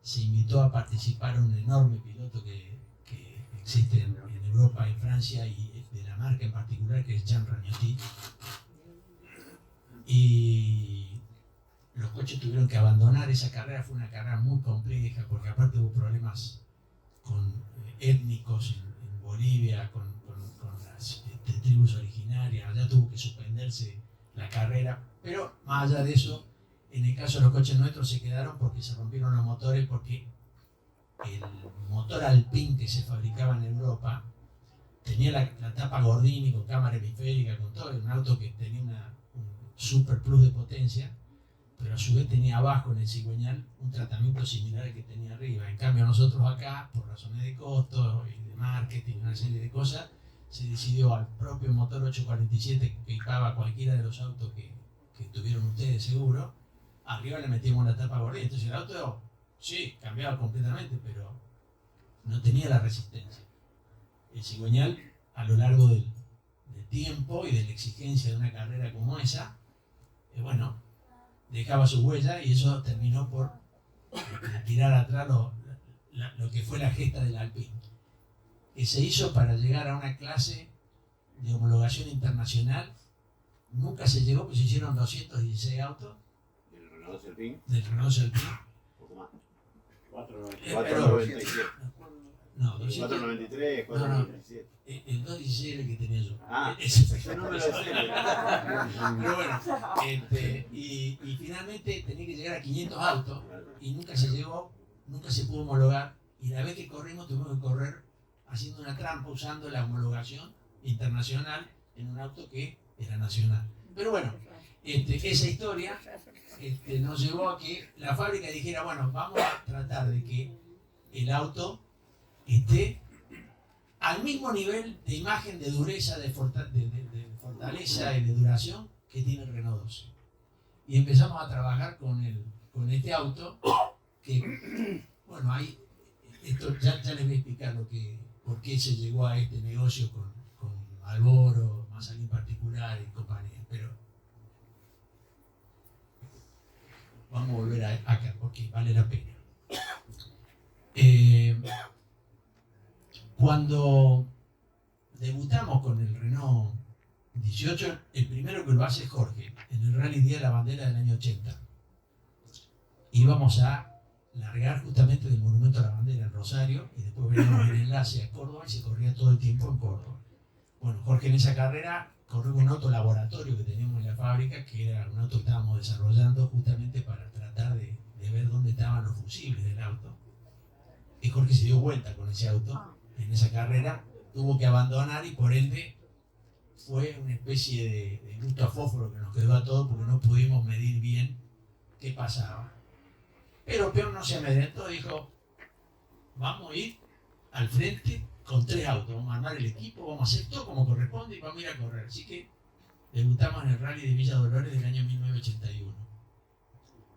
se invitó a participar un enorme piloto que existe en Europa, en Francia, y de la marca en particular, que es Jean Ragnotti. Y los coches tuvieron que abandonar esa carrera. Fue una carrera muy compleja, porque aparte hubo problemas étnicos en Bolivia, con las tribus originarias. Allá tuvo que suspenderse la carrera, pero más allá de eso, en el caso de los coches nuestros se quedaron porque se rompieron los motores, porque el motor Alpine que se fabricaba en Europa tenía la tapa Gordini con cámara hemisférica, con todo, un auto que tenía un super plus de potencia, pero a su vez tenía abajo en el cigüeñal un tratamiento similar al que tenía arriba. En cambio nosotros acá, por razones de costo y de marketing, una serie de cosas, se decidió al propio motor 847 que equipaba cualquiera de los autos que tuvieron ustedes seguro, arriba le metíamos la tapa Gordini. Entonces el auto sí, cambiaba completamente, pero no tenía la resistencia. El cigüeñal, a lo largo del tiempo y de la exigencia de una carrera como esa, bueno, dejaba su huella, y eso terminó por tirar atrás lo que fue la gesta del Alpine, que se hizo para llegar a una clase de homologación internacional. Nunca se llegó, pues se hicieron 216 autos ¿El Renault Alpine? del Renault Alpine. Poco más. 497. No, 200, 493, 497. el 216 era el que tenía yo. Ah, Ese ese número es Pero bueno, y finalmente tenía que llegar a 500 autos, y nunca se llegó, nunca se pudo homologar. Y la vez que corrimos tuvimos que correr haciendo una trampa, usando la homologación internacional en un auto que era nacional. Pero bueno, esa historia nos llevó a que la fábrica dijera, bueno, vamos a tratar de que el auto esté al mismo nivel de imagen, de dureza, de fortaleza y de duración que tiene el Renault 12. Y empezamos a trabajar con este auto, que, bueno, ahí, esto ya les voy a explicar por qué se llegó a este negocio con Marlboro, Mazda en particular y compañía. Pero vamos a volver acá porque vale la pena. Cuando debutamos con el Renault 18, el primero que lo hace es Jorge, en el Rally Día de la Bandera del año 80. Íbamos a largar justamente del Monumento a la Bandera en Rosario, y después veníamos el enlace a Córdoba, y se corría todo el tiempo en Córdoba. Bueno, Jorge en esa carrera corrió un auto laboratorio que teníamos en la fábrica, que era un auto que estábamos desarrollando justamente para tratar de ver dónde estaban los fusibles del auto. Y Jorge se dio vuelta con ese auto en esa carrera, tuvo que abandonar, y por ende fue una especie de gusto a fósforo que nos quedó a todos, porque no pudimos medir bien qué pasaba. Pero Peón no se amedrentó, dijo, vamos a ir al frente con 3 autos, vamos a armar el equipo, vamos a hacer todo como corresponde y vamos a ir a correr. Así que debutamos en el Rally de Villa Dolores del año 1981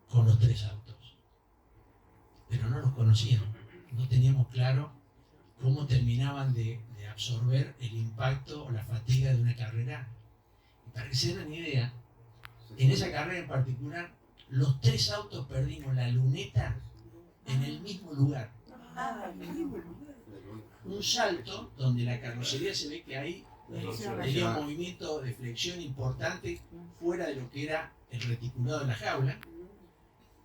con los 3 autos. Pero no los conocíamos, no teníamos claro cómo terminaban de absorber el impacto o la fatiga de una carrera. Y para que se den una idea, en esa carrera en particular, los 3 autos perdimos la luneta en el mismo lugar. Un salto donde la carrocería se ve que ahí tenía un movimiento de flexión importante fuera de lo que era el reticulado de la jaula,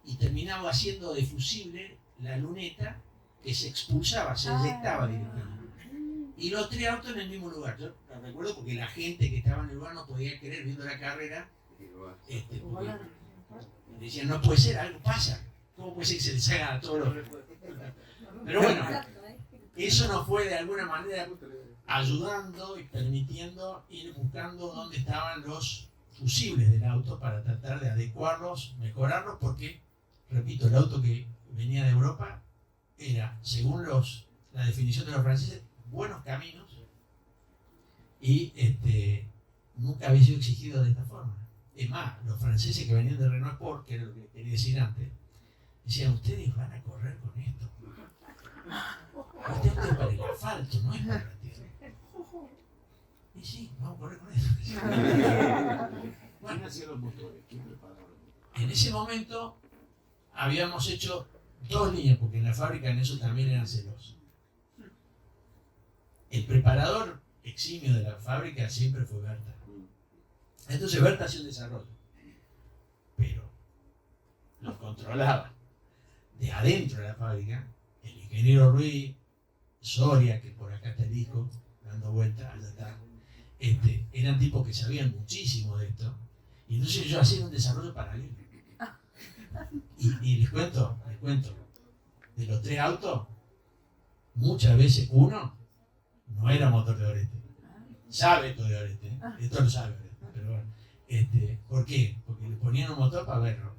y terminaba haciendo de fusible la luneta, que se expulsaba, se eyectaba directamente. Y los 3 autos en el mismo lugar. Yo lo recuerdo porque la gente que estaba en el lugar no podía creer viendo la carrera. Porque decían, no puede ser, algo pasa. ¿Cómo puede ser que se les haga a todos los... Pero bueno, eso nos fue de alguna manera ayudando y permitiendo ir buscando dónde estaban los fusibles del auto para tratar de adecuarlos, mejorarlos, porque, repito, el auto que venía de Europa era, según la definición de los franceses, buenos caminos y nunca había sido exigido de esta forma. Es más, los franceses que venían de Renault Sport, que era lo que quería decir antes, decían, ustedes van a correr con esto. Este auto es para el asfalto, no es para la tierra. Y sí, vamos a correr con esto. ¿Quién hacía los motores? ¿Quién preparaba los motores? En ese momento habíamos hecho 2 líneas, porque en la fábrica en eso también eran celosos. El preparador eximio de la fábrica siempre fue Berta. Entonces Berta hacía un desarrollo, pero lo controlaba de adentro de la fábrica el ingeniero Ruiz, Soria, que por acá está el disco, dando vueltas, allá está. Eran tipos que sabían muchísimo de esto, y entonces yo hacía un desarrollo paralelo. Y les cuento, de los 3 autos, muchas veces uno no era motor de Orete. Sabe esto de Orete, esto lo sabe Orete, pero bueno. ¿Por qué? Porque le ponían un motor para verlo.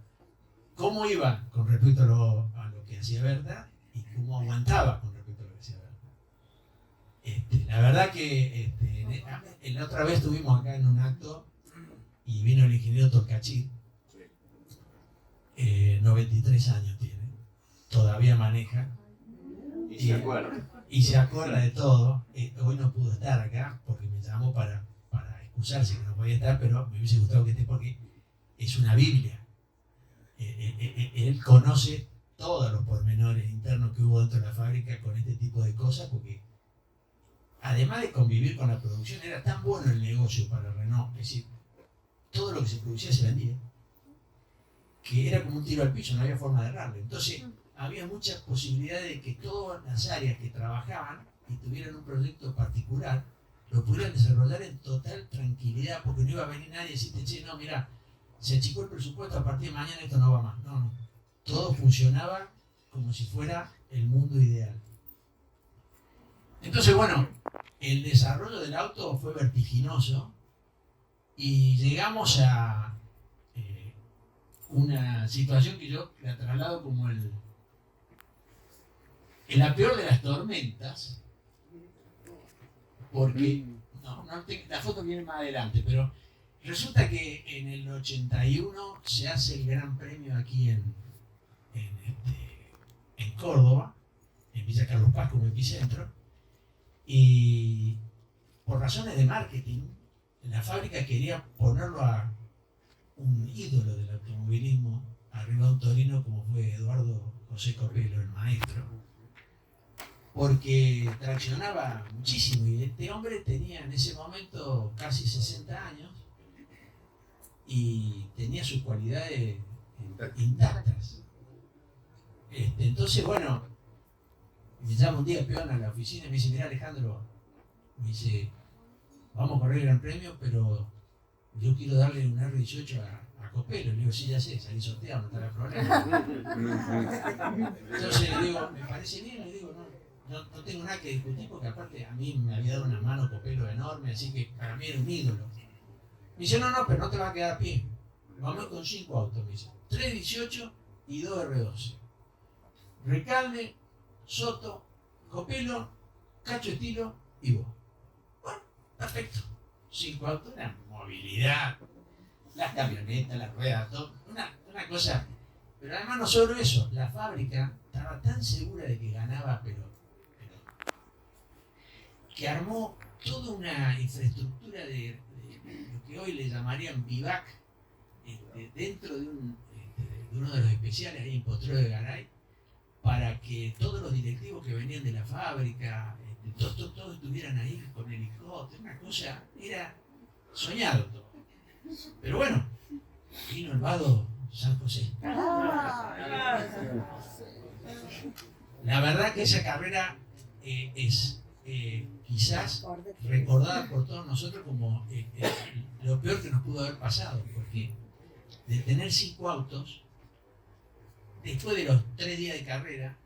¿Cómo iba con respecto a lo que hacía Berta y cómo aguantaba con respecto a lo que hacía Berta? La verdad que la otra vez estuvimos acá en un acto y vino el ingeniero Torcachir, 93 años tiene, todavía maneja. Y se acuerda de todo. Hoy no pudo estar acá porque me llamó para excusarse que no podía estar, pero me hubiese gustado que esté porque es una Biblia. Él conoce todos los pormenores internos que hubo dentro de la fábrica con este tipo de cosas, porque además de convivir con la producción, era tan bueno el negocio para Renault, es decir, todo lo que se producía se vendía, que era como un tiro al piso, no había forma de errarle. Entonces, había muchas posibilidades de que todas las áreas que trabajaban y tuvieran un proyecto particular, lo pudieran desarrollar en total tranquilidad, porque no iba a venir nadie y decirte, che, no, mira, se achicó el presupuesto, a partir de mañana esto no va más. No. Todo funcionaba como si fuera el mundo ideal. Entonces, bueno, el desarrollo del auto fue vertiginoso y llegamos a una situación que yo la traslado como en la peor de las tormentas, porque la foto viene más adelante, pero resulta que en el 81 se hace el Gran Premio aquí en Córdoba, en Villa Carlos Paz como epicentro, y por razones de marketing, la fábrica quería ponerlo a un ídolo del automovilismo arriba de un torino como fue Eduardo José Copelo, el maestro, porque traccionaba muchísimo y este hombre tenía en ese momento casi 60 años y tenía sus cualidades intactas. Entonces, bueno, me llama un día peón a la oficina y me dice, mira Alejandro, me dice, vamos a correr el Gran Premio, pero yo quiero darle un R18 a Copelo. Le digo, sí, ya sé, salí sorteado, no está el problema. Entonces le digo, me parece bien, le digo, no tengo nada que discutir, porque aparte a mí me había dado una mano Copelo enorme, así que para mí era un ídolo. Me dice, no, pero no te va a quedar a pie. Vamos con 5 autos, me dice, 3 18 y 2 R12. Recalde, Soto, Copelo, Cacho Estilo y vos. Bueno, perfecto. 5 autos, la movilidad, las camionetas, las ruedas, todo, una cosa. Pero además no solo eso, la fábrica estaba tan segura de que ganaba, pero que armó toda una infraestructura de lo que hoy le llamarían vivac dentro de uno de los especiales ahí en Potrero de Garay, para que todos los directivos que venían de la fábrica, todos estuvieran ahí con helicóptero, una cosa, era soñado todo. Pero bueno, vino el vado San José. La verdad que esa carrera es quizás recordada por todos nosotros como lo peor que nos pudo haber pasado, porque de tener 5 autos, después de los 3 días de carrera,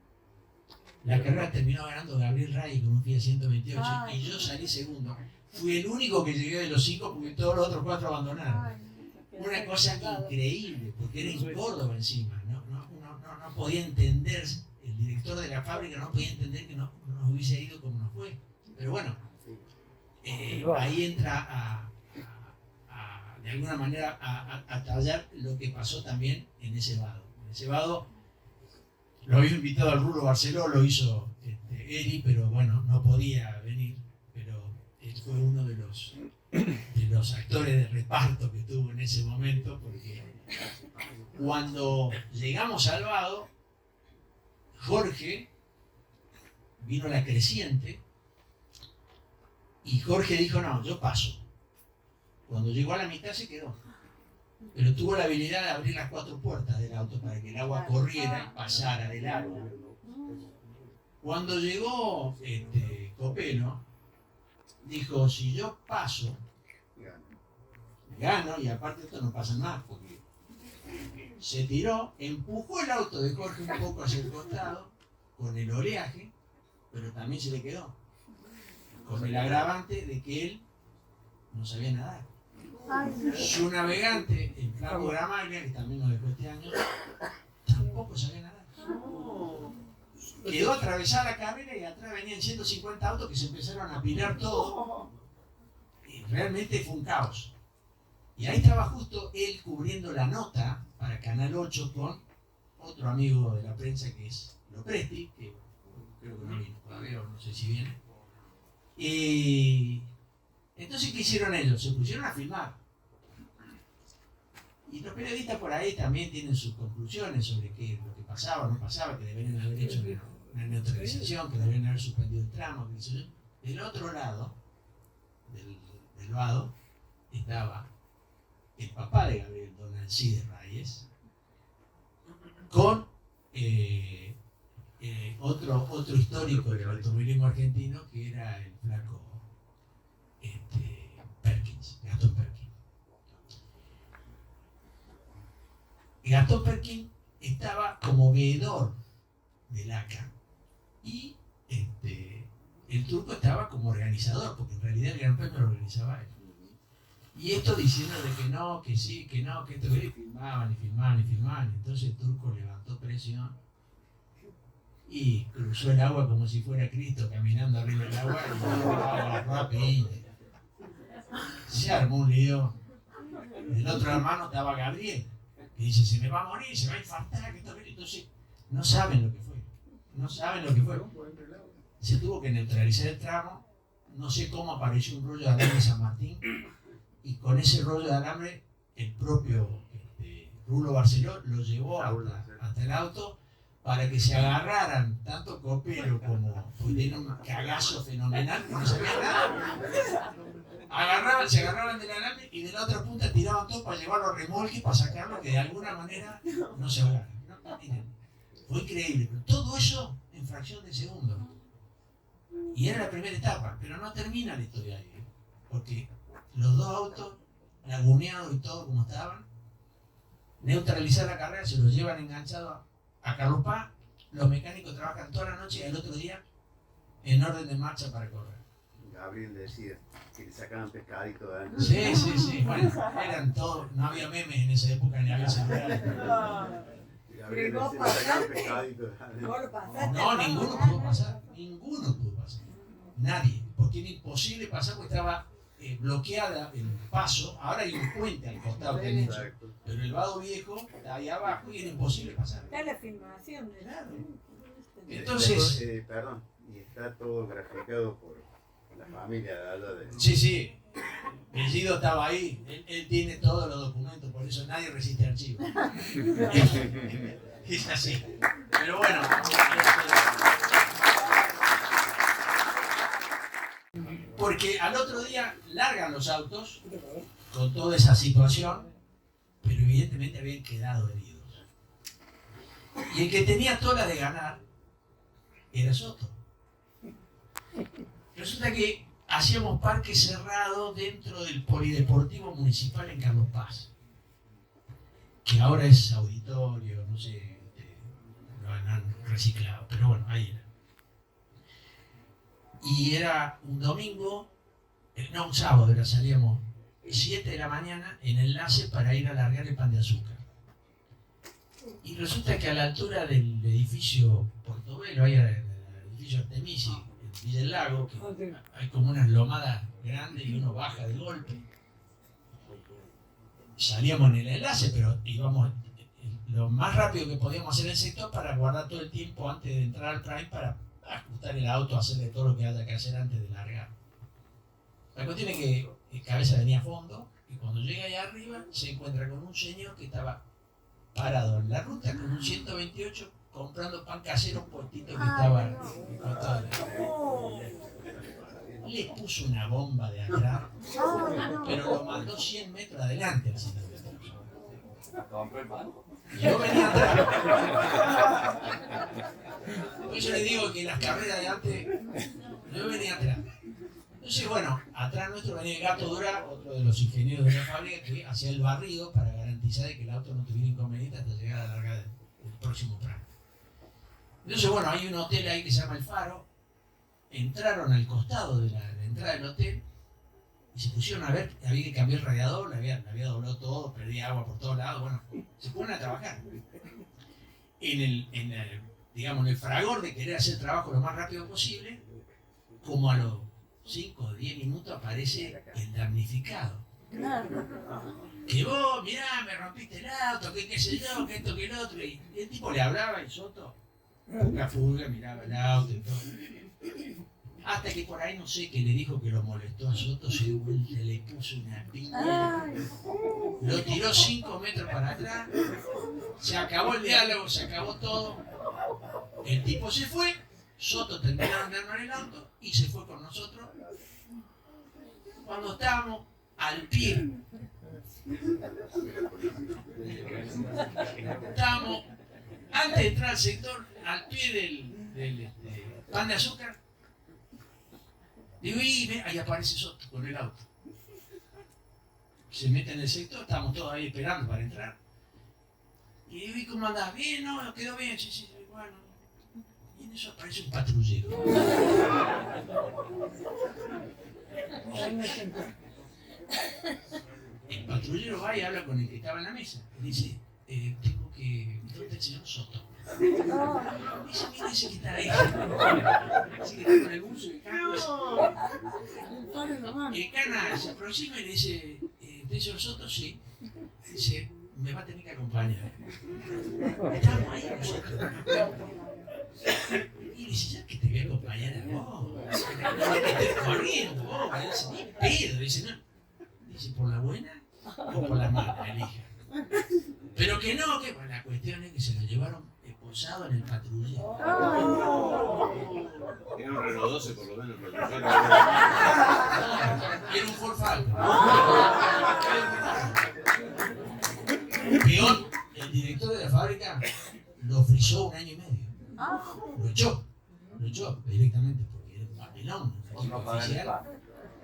la carrera terminó ganando Gabriel Rey con un Fiat 128 y yo salí segundo. Fui el único que llegué de los 5 porque todos los otros 4 abandonaron. Una cosa increíble, porque era en Córdoba encima. No podía entender, el director de la fábrica no podía entender que no nos hubiese ido como nos fue. Pero bueno, ahí entra de alguna manera a tallar lo que pasó también en ese vado. En ese vado lo había invitado al Rulo Barceló, lo hizo Eri, pero bueno, no podía venir. Pero él fue uno de los actores de reparto que tuvo en ese momento, porque cuando llegamos al vado, Jorge vino la creciente y Jorge dijo, no, yo paso. Cuando llegó a la mitad se quedó, pero tuvo la habilidad de abrir las 4 puertas del auto para que el agua corriera y pasara del agua. Cuando llegó Copelo, dijo, si yo paso, gano, y aparte esto no pasa más, porque se tiró, empujó el auto de Jorge un poco hacia el costado, con el oleaje, pero también se le quedó, con el agravante de que él no sabía nadar. Su navegante, el Flaco Gramaglia, que también nos dejó este año, tampoco sabía nadar. Quedó atravesada la carrera y atrás venían 150 autos que se empezaron a apilar todo. Y realmente fue un caos. Y ahí estaba justo él cubriendo la nota para Canal 8 con otro amigo de la prensa que es Lopresti, que creo que no vino todavía, no sé si viene. Y entonces, ¿qué hicieron ellos? Se pusieron a filmar. Y los periodistas por ahí también tienen sus conclusiones sobre qué lo que pasaba o no pasaba, que deberían haber hecho una neutralización, que deberían haber suspendido el tramo. Del otro lado del vado estaba el papá de Gabriel, don Alcides Reyes, con otro histórico del automovilismo argentino que era el flaco Perkins, Gastón Perkins. Y Gastón Perkins estaba como veedor del ACA y el turco estaba como organizador, porque en realidad el Gran Premio lo organizaba él. Y esto diciendo de que no, que sí, que no, que esto, y filmaban. Entonces el turco levantó presión y cruzó el agua como si fuera Cristo caminando arriba del agua y rápido. Se armó un lío. Del otro hermano estaba Gabriel, que dice, se me va a morir, se va a infartar, que esto, entonces no saben lo que fue. Se tuvo que neutralizar el tramo, no sé cómo apareció un rollo de alambre en San Martín, y con ese rollo de alambre el propio Rulo Barceló lo llevó hasta el auto para que se agarraran tanto Copelo como tenía un cagazo fenomenal que no sabía nada. Se agarraban del alambre y de la otra punta tiraban todo para llevarlo a remolque, para sacarlo, que de alguna manera no se ahogaran. Fue increíble, pero todo eso en fracción de segundo. Y era la primera etapa, pero no termina la historia ahí, porque los 2 autos, laguneados y todo como estaban, neutralizar la carrera, se los llevan enganchados a Carlos Paz, los mecánicos trabajan toda la noche y al otro día en orden de marcha para correr. Gabriel decía que le sacaban pescadito de adentro. Sí, bueno, eran todos, no había memes en esa época ni había celulares. Gabriel decía que le sacaban pescadito de adentro. No, ninguno pudo pasar, nadie, porque era imposible pasar porque estaba bloqueada el paso. Ahora hay un puente al costado que han hecho, pero el vado viejo está ahí abajo y era imposible pasar. Está la filmación de Claro. la... Entonces, perdón, y está todo graficado por la familia de allá de... sí, Bellido estaba ahí, él tiene todos los documentos, por eso nadie resiste archivo. Es así. Pero bueno. Porque al otro día largan los autos con toda esa situación, pero evidentemente habían quedado heridos. Y el que tenía toda la de ganar era Soto. Resulta que hacíamos parque cerrado dentro del Polideportivo Municipal en Carlos Paz, que ahora es auditorio, no sé, lo han reciclado, pero bueno, ahí era. Y era un domingo, no, un sábado, salíamos 7 de la mañana en enlace para ir a largar el pan de azúcar. Y resulta que a la altura del edificio Portobelo, ahí el edificio Artemisi, en Villa del Lago, que hay como unas lomadas grandes y uno baja de golpe. Salíamos en el enlace, pero íbamos lo más rápido que podíamos hacer el sector para guardar todo el tiempo antes de entrar al Prime para ajustar el auto, hacerle todo lo que haya que hacer antes de largar. La cuestión es que Cabeza venía a fondo y cuando llega allá arriba se encuentra con un señor que estaba parado en la ruta con un 128 comprando pan casero, un puestito que estaba le puso una bomba de atrás, pero lo mandó 100 metros adelante al 128. Yo venía atrás. Por eso le digo que las carreras de antes, yo venía atrás. Entonces, bueno, atrás nuestro venía el Gato Dura, otro de los ingenieros de la fábrica, que hacía el barrido para garantizar que el auto no tuviera inconveniente hasta llegar a la largada del próximo tramo. Entonces, bueno, hay un hotel ahí que se llama El Faro. Entraron al costado de la entrada del hotel y se pusieron a ver, había que cambiar el radiador, le había doblado todo, perdía agua por todos lados, bueno, se ponen a trabajar. En el fragor de querer hacer el trabajo lo más rápido posible, como a los 5 o 10 minutos aparece el damnificado. Que vos, mirá, me rompiste el auto, que qué sé yo, que esto, que el otro. Y el tipo le hablaba y Soto, fuga, miraba el auto y todo. Hasta que por ahí no sé qué le dijo que lo molestó a Soto, se dio vuelta, le puso una piña, lo tiró 5 metros para atrás, se acabó el diálogo, se acabó todo. El tipo se fue, Soto terminaron de armar el auto y se fue con nosotros. Cuando estábamos al pie, estábamos antes de entrar al sector, al pie del pan de azúcar. Digo, y ahí aparece Soto con el auto. Se mete en el sector, estamos todos ahí esperando para entrar. Y digo, ¿y cómo andás? Bien, no, quedó bien, sí, bueno. Y en eso aparece un patrullero. El patrullero va y habla con el que estaba en la mesa. Dice, tengo que... ¿Dónde está el señor Soto? Dice, mira ese que está ahí. Dice que está con el buzo y el cana se aproxima y le dice, ¿el señor Soto? Sí. Dice, me va a tener que acompañar. Estamos ahí nosotros. Y dice, ya que te voy a acompañar a vos. No que estés corriendo vos. Dice, ni pedo. Dice, no. Dice, ¿por la buena o por la mala? Elija. Pero que no, que bueno, la cuestión es que se lo llevaron esposado en el patrullero. Era un Renault 12 por lo menos. Era un Ford Falcon. Peor, el director de la fábrica lo frizó 1 año y medio. Lo echó directamente porque era un papelón, un equipo oficial.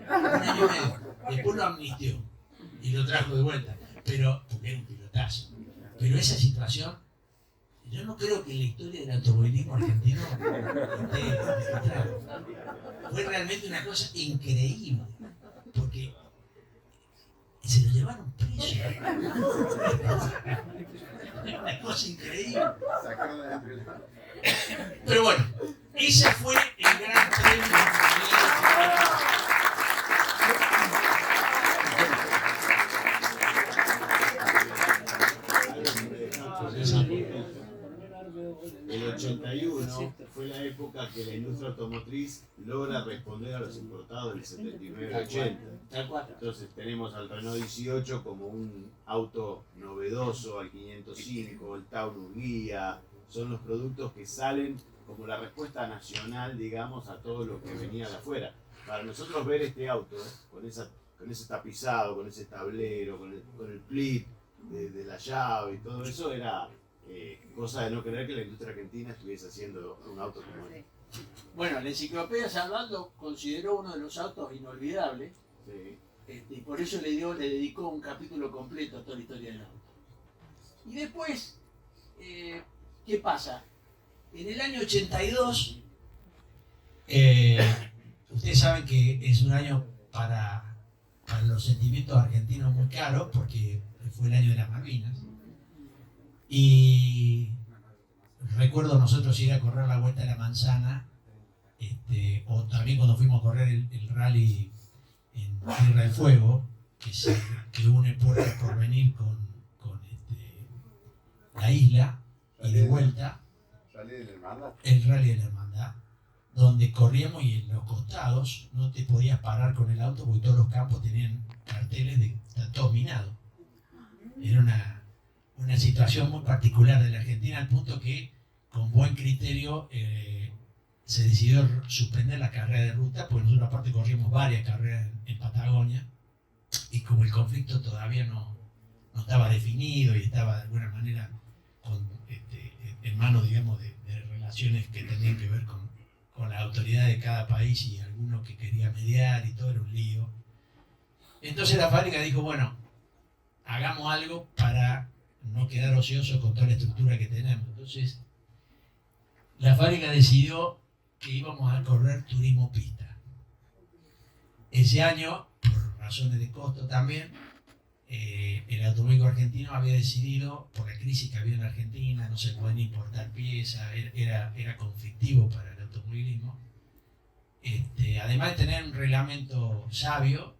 1 año y medio. Después lo amnistió y lo trajo de vuelta, pero porque era un pilotazo. Pero esa situación, yo no creo que en la historia del automovilismo argentino esté registrada. Fue realmente una cosa increíble, porque se lo llevaron preso. Una cosa increíble. Pero bueno, ese fue el gran premio. El 81 fue la época que la industria automotriz logra responder a los importados del 79-80. Entonces tenemos al Renault 18 como un auto novedoso, al 505, el Taurus Guía. Son los productos que salen como la respuesta nacional, digamos, a todo lo que venía de afuera. Para nosotros ver este auto, con ese tapizado, con ese tablero, con el plit de la llave y todo eso, era cosa de no creer que la industria argentina estuviese haciendo un auto como este. Bueno, la enciclopedia Salvando consideró uno de los autos inolvidables, Sí. y por eso le dedicó un capítulo completo a toda la historia del auto. Y después, ¿qué pasa? En el año 82, ustedes saben que es un año para los sentimientos argentinos muy caro, porque fue el año de las Malvinas. Y recuerdo nosotros ir a correr la Vuelta de la Manzana, o también cuando fuimos a correr el rally en Tierra del Fuego, que une Puerto Porvenir con la isla, y de vuelta, el rally de la Hermandad, donde corríamos y en los costados no te podías parar con el auto porque todos los campos tenían carteles de está todo minado. Era una situación muy particular de la Argentina, al punto que con buen criterio se decidió suspender la carrera de ruta, porque nosotros aparte corrimos varias carreras en Patagonia, y como el conflicto todavía no estaba definido y estaba de alguna manera en manos, digamos, de relaciones que tenían que ver con la autoridad de cada país y alguno que quería mediar y todo, era un lío. Entonces la fábrica dijo, bueno, hagamos algo para no quedar ociosos con toda la estructura que tenemos. Entonces la fábrica decidió que íbamos a correr turismo pista. Ese año, por razones de costo también, el automovilismo argentino había decidido, por la crisis que había en la Argentina, no se podían importar piezas, era conflictivo para el automovilismo. Además de tener un reglamento sabio,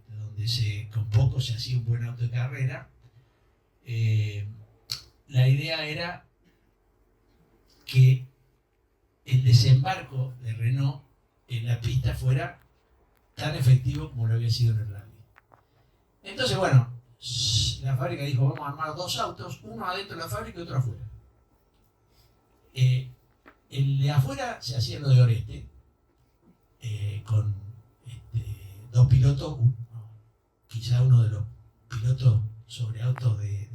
donde con poco se hacía un buen auto de carrera, la idea era que el desembarco de Renault en la pista fuera tan efectivo como lo había sido en el rally. Entonces, bueno, la fábrica dijo, vamos a armar dos autos, uno adentro de la fábrica y otro afuera. El de afuera se hacía lo de Oreste, con dos pilotos, quizá uno de los pilotos sobre autos de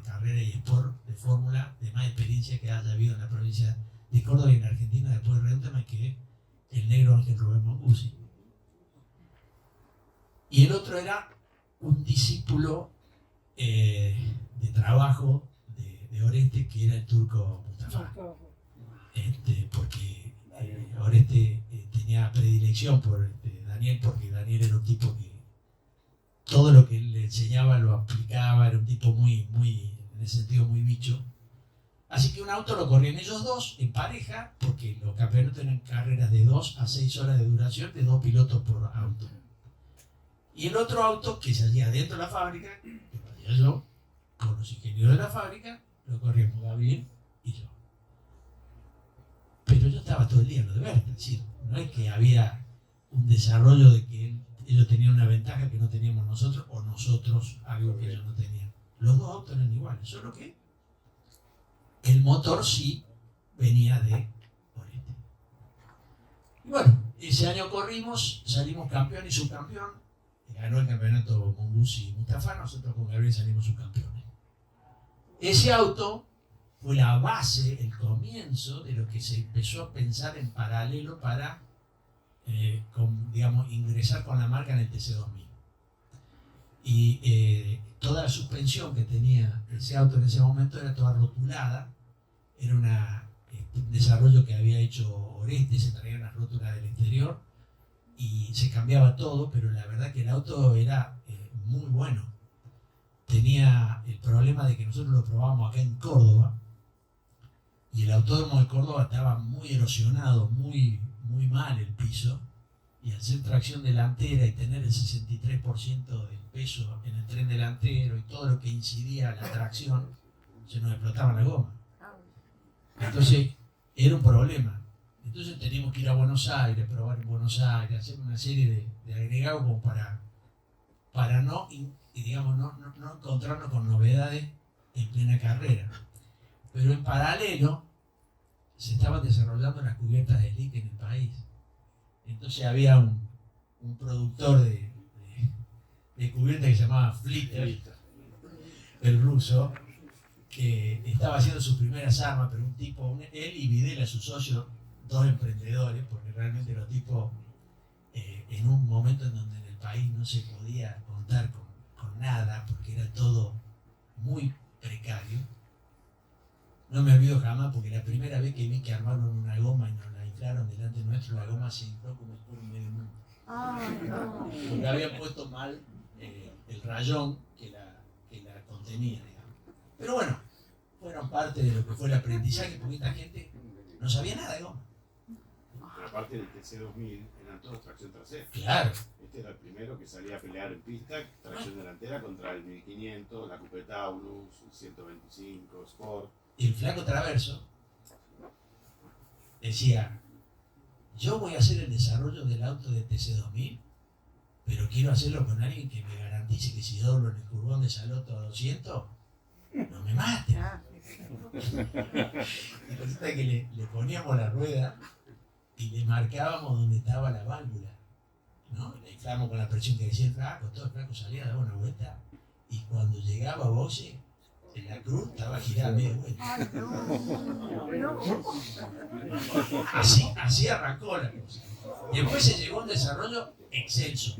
carrera y sport, de fórmula, de más experiencia que haya habido en la provincia de Córdoba y en Argentina después de Reutemann, que es el negro Ángel Rubén Mangusi. Y el otro era un discípulo de trabajo de Oreste, que era el turco Mustafa. Porque Oreste tenía predilección por Daniel, porque Daniel era un tipo que todo lo que le enseñaba lo aplicaba, era un tipo muy, en ese sentido, muy bicho. Así que un auto lo corrían ellos dos en pareja, porque los campeonatos eran carreras de 2 a 6 horas de duración, de 2 pilotos por auto. Y el otro auto que se hacía dentro de la fábrica, que lo hacía yo, con los ingenieros de la fábrica, lo corríamos Gabriel y yo. Pero yo estaba todo el día en lo de Berta, es decir, no es que había un desarrollo de que ellos tenían una ventaja que no teníamos nosotros, o nosotros algo que ellos no tenían. Los dos autos eran iguales, solo que el motor sí venía de Oreste. Y bueno, ese año corrimos, salimos campeón y subcampeón. Ganó el campeonato Mangusi y Mustafa, nosotros con Gabriel salimos subcampeones. Ese auto fue la base, el comienzo de lo que se empezó a pensar en paralelo para, digamos, ingresar con la marca en el TC2000. Y toda la suspensión que tenía ese auto en ese momento era toda rotulada, era un desarrollo que había hecho Oreste, se traían las rótulas del exterior y se cambiaba todo, pero la verdad que el auto era muy bueno. Tenía el problema de que nosotros lo probábamos acá en Córdoba, y el autódromo de Córdoba estaba muy erosionado, muy mal el piso, y al ser tracción delantera y tener el 63% del peso en el tren delantero y todo lo que incidía a la tracción, se nos explotaba la goma. Entonces era un problema. Entonces teníamos que ir a Buenos Aires, probar en Buenos Aires, hacer una serie de agregados como para no encontrarnos con novedades en plena carrera. Pero en paralelo se estaban desarrollando las cubiertas de slick en el país. Entonces había un productor de cubiertas que se llamaba Flitter, el ruso, que estaba haciendo sus primeras armas, pero un tipo, él y Videla, su socio, dos emprendedores, porque realmente los tipos, en un momento en donde en el país no se podía contar con nada, porque era todo muy precario, no me olvido jamás, porque la primera vez que vi que armaron una goma y nos la inflaron delante nuestro, la goma se infló como por medio mundo. Porque habían puesto mal el rayón que la contenía, digamos. Pero bueno, fueron parte de lo que fue el aprendizaje, porque esta gente no sabía nada de goma. Pero aparte del TC2000 eran todos tracción trasera. Claro. Este era el primero que salía a pelear en pista, tracción delantera contra el 1500, la Coupe Taunus, el 125, Sport. Y el flaco Traverso decía, yo voy a hacer el desarrollo del auto de TC2000, pero quiero hacerlo con alguien que me garantice que si doblo en el curvón de Saloto a 200, no me mate. Y resulta que le poníamos la rueda y le marcábamos donde estaba la válvula, ¿no? Le inflamos con la presión que decía el flaco, todo el flaco salía, daba una vuelta, y cuando llegaba a boxe, en la cruz estaba girada media vuelta. Así arrancó la cosa. Después se llegó a un desarrollo excelso.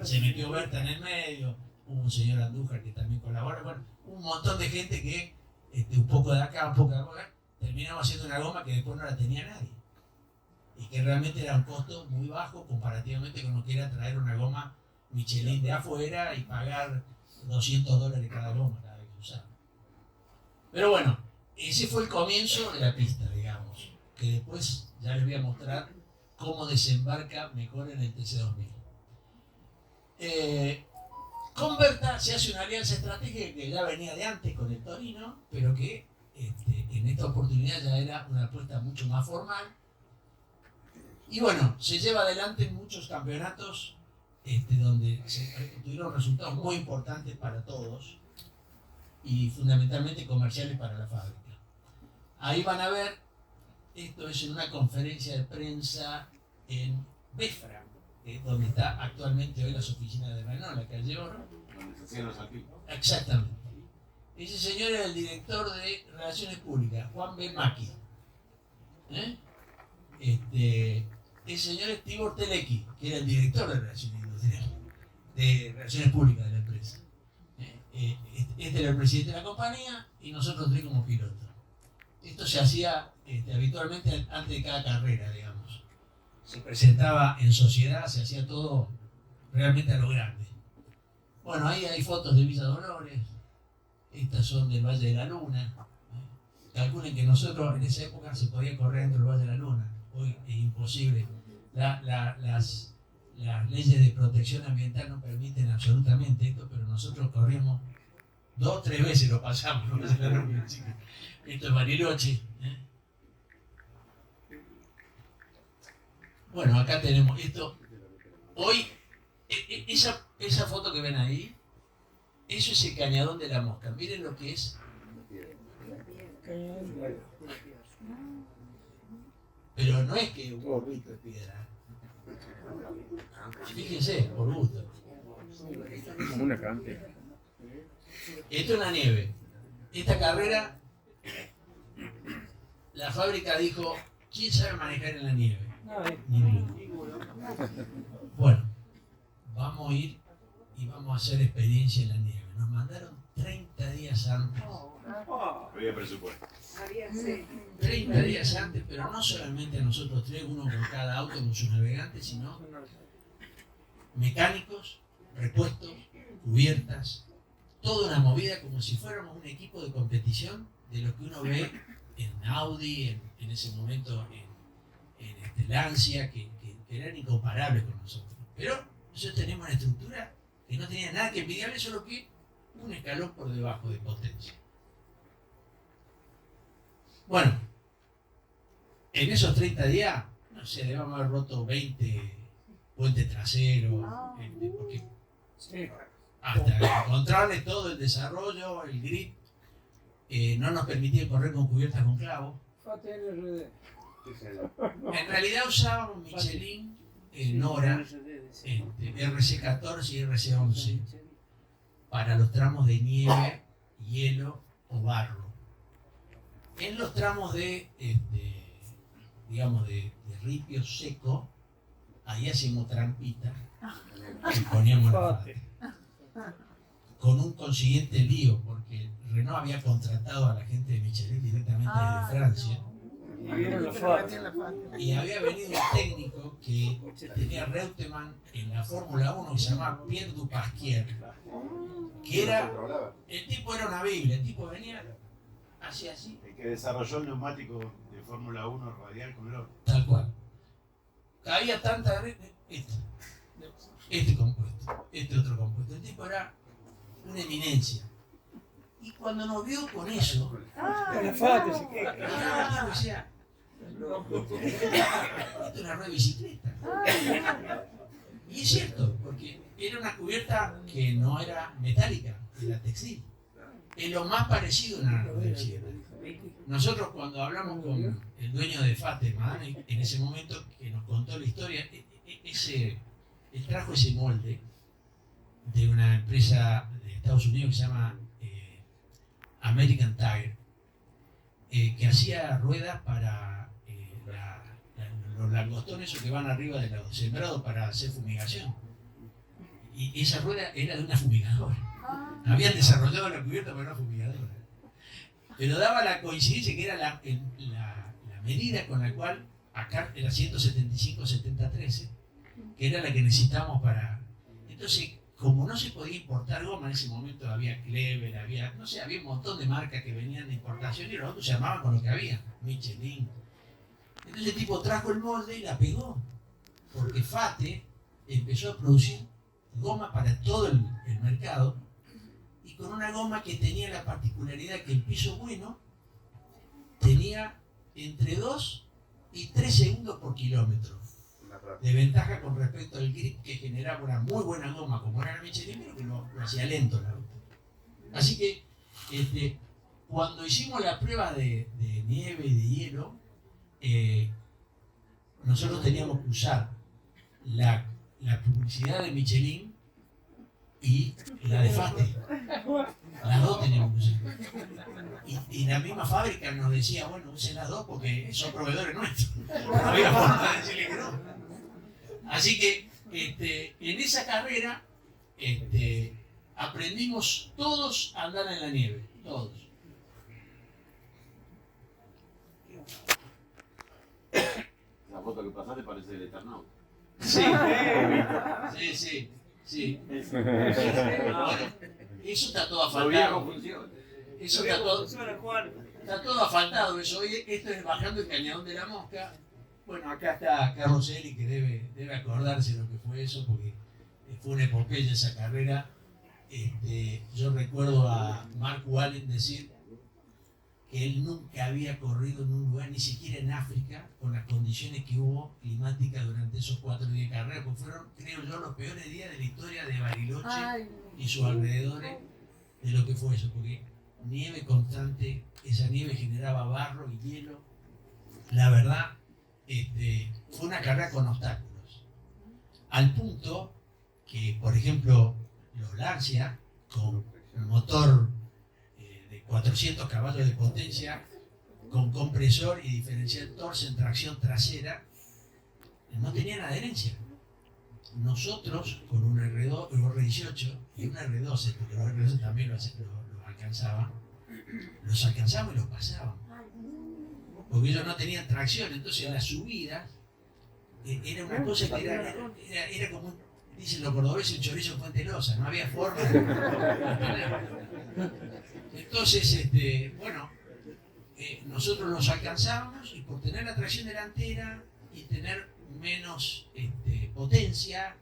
Se metió Berta en el medio, hubo un señor Andújar que también colabora, bueno, un montón de gente que, un poco de acá, un poco de acá, terminamos haciendo una goma que después no la tenía nadie. Y que realmente era un costo muy bajo comparativamente con lo que era traer una goma Michelin de afuera y pagar $200 cada goma cada vez que usaba. Pero bueno, ese fue el comienzo de la pista, digamos, que después ya les voy a mostrar cómo desembarca mejor en el TC2000. Con Berta se hace una alianza estratégica que ya venía de antes con el Torino, pero que en esta oportunidad ya era una apuesta mucho más formal. Y bueno, se lleva adelante en muchos campeonatos donde se tuvieron resultados muy importantes para todos y fundamentalmente comerciales para la fábrica. Ahí van a ver, esto es en una conferencia de prensa en Befra, donde está actualmente hoy las oficinas de Renault, la calle Oro. Donde se hacían los alpinos. Exactamente. Ese señor era el director de Relaciones Públicas, Juan B. Macchi. El señor es Tibor Telecki, que era el director de Relaciones Públicas de la empresa. Este era el presidente de la compañía y nosotros tres como pilotos. Esto se hacía habitualmente antes de cada carrera, digamos. Se presentaba en sociedad, se hacía todo realmente a lo grande. Bueno, ahí hay fotos de Villa Dolores, estas son del Valle de la Luna. Calculen que nosotros en esa época se podía correr dentro del Valle de la Luna. Hoy es imposible. Las leyes de protección ambiental no permiten absolutamente esto, pero nosotros corrimos 2 o 3 veces, lo pasamos, ¿no? Esto es Bariloche. Bueno, acá tenemos esto. Hoy, esa foto que ven ahí, eso es el Cañadón de la Mosca. Miren lo que es. Pero no es que un gorrito de piedra. Fíjense, por gusto. Como una cantera. Esto es la nieve. Esta carrera, la fábrica dijo, ¿quién sabe manejar en la nieve? Ninguno. Bueno, vamos a ir y vamos a hacer experiencia en la nieve. Nos mandaron 30 días antes. Había presupuesto. 30 días antes, pero no solamente a nosotros tres, uno con cada auto con sus navegantes, sino mecánicos, repuestos, cubiertas, toda una movida como si fuéramos un equipo de competición de lo que uno ve en Audi, en ese momento en Lancia, que eran incomparables con nosotros. Pero nosotros tenemos una estructura que no tenía nada que envidiarle, solo que un escalón por debajo de potencia. Bueno, en esos 30 días, no sé, debemos haber roto 20 puentes traseros, porque hasta encontrarle todo el desarrollo, el grip, no nos permitía correr con cubiertas con clavos. En realidad usábamos Michelin, Nora, RC14 y RC11 para los tramos de nieve, hielo o barro. En los tramos de digamos, de ripio seco, ahí hacíamos trampita y poníamos la Fate. Con un consiguiente lío, porque Renault había contratado a la gente de Michelin directamente desde Francia. Y vieron la foto. Y había venido un técnico que tenía Reutemann en la Fórmula 1 que se llamaba Pierre Dupasquier, que era, el tipo era una biblia, el tipo venía, hacía así, El que desarrolló el neumático de Fórmula 1 radial con el otro. tal cual. Había tanta, este compuesto, este otro compuesto, el tipo era una eminencia. Y cuando nos vio con eso, Con la foto, se queda. el tipo decía, esto es una rueda de bicicleta. Y es cierto, porque era una cubierta que no era metálica, era textil. Es lo más parecido a una rueda de bicicleta. Nosotros cuando hablamos con el dueño de Fate, Madame, en ese momento que nos contó la historia, él trajo ese molde de una empresa de Estados Unidos que se llama American Tire, que hacía ruedas para los langostones que van arriba de los sembrados para hacer fumigación. Y esa rueda era de una fumigadora. Habían desarrollado la cubierta para una fumigadora. Pero daba la coincidencia que era la medida con la cual acá era 175-70-13, que era la que necesitábamos para... Entonces, como no se podía importar goma en ese momento, había Clever, había un montón de marcas que venían de importación y los otros se armaban con lo que había, Michelin. Entonces el tipo trajo el molde y la pegó, porque Fate empezó a producir goma para todo el mercado, y con una goma que tenía la particularidad que el piso bueno tenía entre 2 y 3 segundos por kilómetro de ventaja con respecto al grip que generaba una muy buena goma como era la Michelin, pero que lo hacía lento el auto. Así que cuando hicimos la prueba de nieve y de hielo, nosotros teníamos que usar la publicidad de Michelin y la de Fate. Las dos teníamos que usar. Y la misma fábrica nos decía, bueno, usen las dos porque son proveedores nuestros. No había forma de decirle que no. Así que en esa carrera aprendimos todos a andar en la nieve, todos. La foto que pasaste parece el Eternauta. Sí, sí. Bueno, eso está todo asfaltado. Eso está todo asfaltado. Eso. Esto es bajando el Cañadón de la Mosca. Bueno, acá está Carlos Eli, que debe acordarse de lo que fue eso, porque fue una epopeya esa carrera. Yo recuerdo a Mark Wallen decir que él nunca había corrido en un lugar, ni siquiera en África, con las condiciones que hubo climáticas durante esos 4 días de carrera, porque fueron, creo yo, los peores días de la historia de Bariloche y sus alrededores de lo que fue eso, porque nieve constante, esa nieve generaba barro y hielo. La verdad, fue una carrera con obstáculos, al punto que, por ejemplo, los Lancia, con un motor de 400 caballos de potencia, con compresor y diferencial Torsen en tracción trasera, no tenían adherencia. Nosotros, con un R18 y un R12, porque los R12 también los alcanzaban, los alcanzamos y los pasábamos. Porque ellos no tenían tracción, entonces las subidas era una cosa que era como, dicen los cordobeses, un chorizo en Fuente Losa, no había forma de entonces, bueno, nosotros los alcanzábamos y por tener la tracción delantera y tener menos potencia,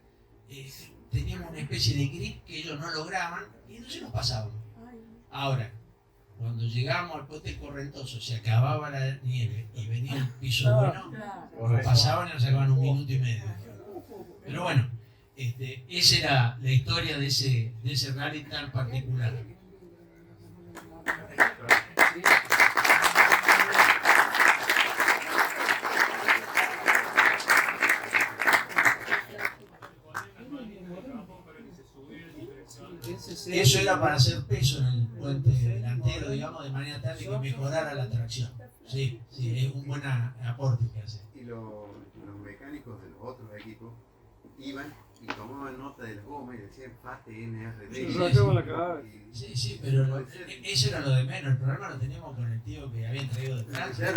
teníamos una especie de grip que ellos no lograban y entonces nos pasábamos. Ahora, cuando llegamos al puente Correntoso, se acababa la nieve y venía el piso bueno, nos pasaban y nos sacaban 1 minuto y medio. Pero bueno, esa era la historia de ese rally tan particular. Eso era para hacer peso en el puente delantero, digamos, de manera tal de que mejorara la tracción. Sí, es un buen aporte que hace. Y los mecánicos de los otros equipos iban y tomaban nota de la goma y decían FATE NRD. Sí, pero eso era lo de menos. El problema lo teníamos con el tío que habían traído de Francia.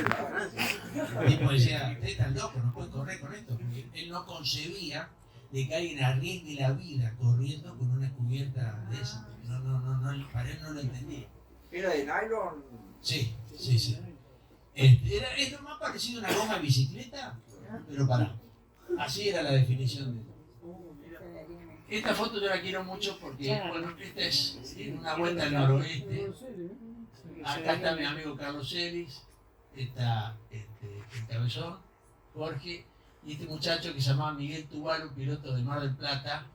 El tipo decía, ustedes están locos, no pueden correr con esto. Porque él no concebía de que alguien arriesgue la vida corriendo con una cubierta de esa. Para él no lo entendía. ¿Era de nylon? Sí. Es lo más parecido a una goma de bicicleta, pero para. Así era la definición de. Esta foto yo la quiero mucho porque, bueno, esta es en una vuelta al noroeste. Acá está mi amigo Carlos Celis, está el cabezón, Jorge, y este muchacho que se llamaba Miguel Tubal, un piloto de Mar del Plata,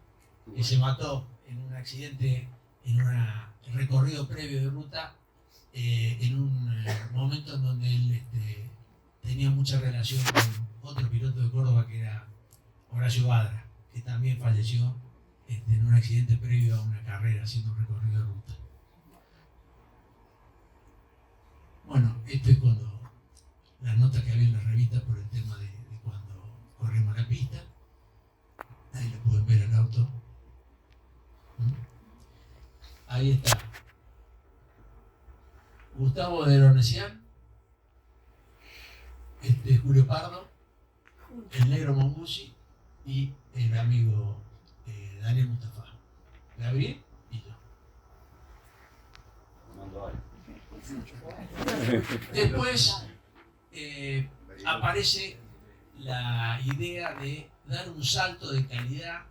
que se mató en un accidente, en un recorrido previo de ruta, en un momento en donde él tenía mucha relación con otro piloto de Córdoba que era Horacio Badra, que también falleció en un accidente previo a una carrera haciendo un recorrido de ruta. Bueno, esto es cuando las notas que había en la revista por el tema de cuando corrimos la pista. Ahí lo pueden ver el auto. Ahí está Gustavo de Lonesian, Julio Pardo, el negro Mongusi y el amigo Daniel Mustafa, Gabriel y yo. Después aparece la idea de dar un salto de calidad.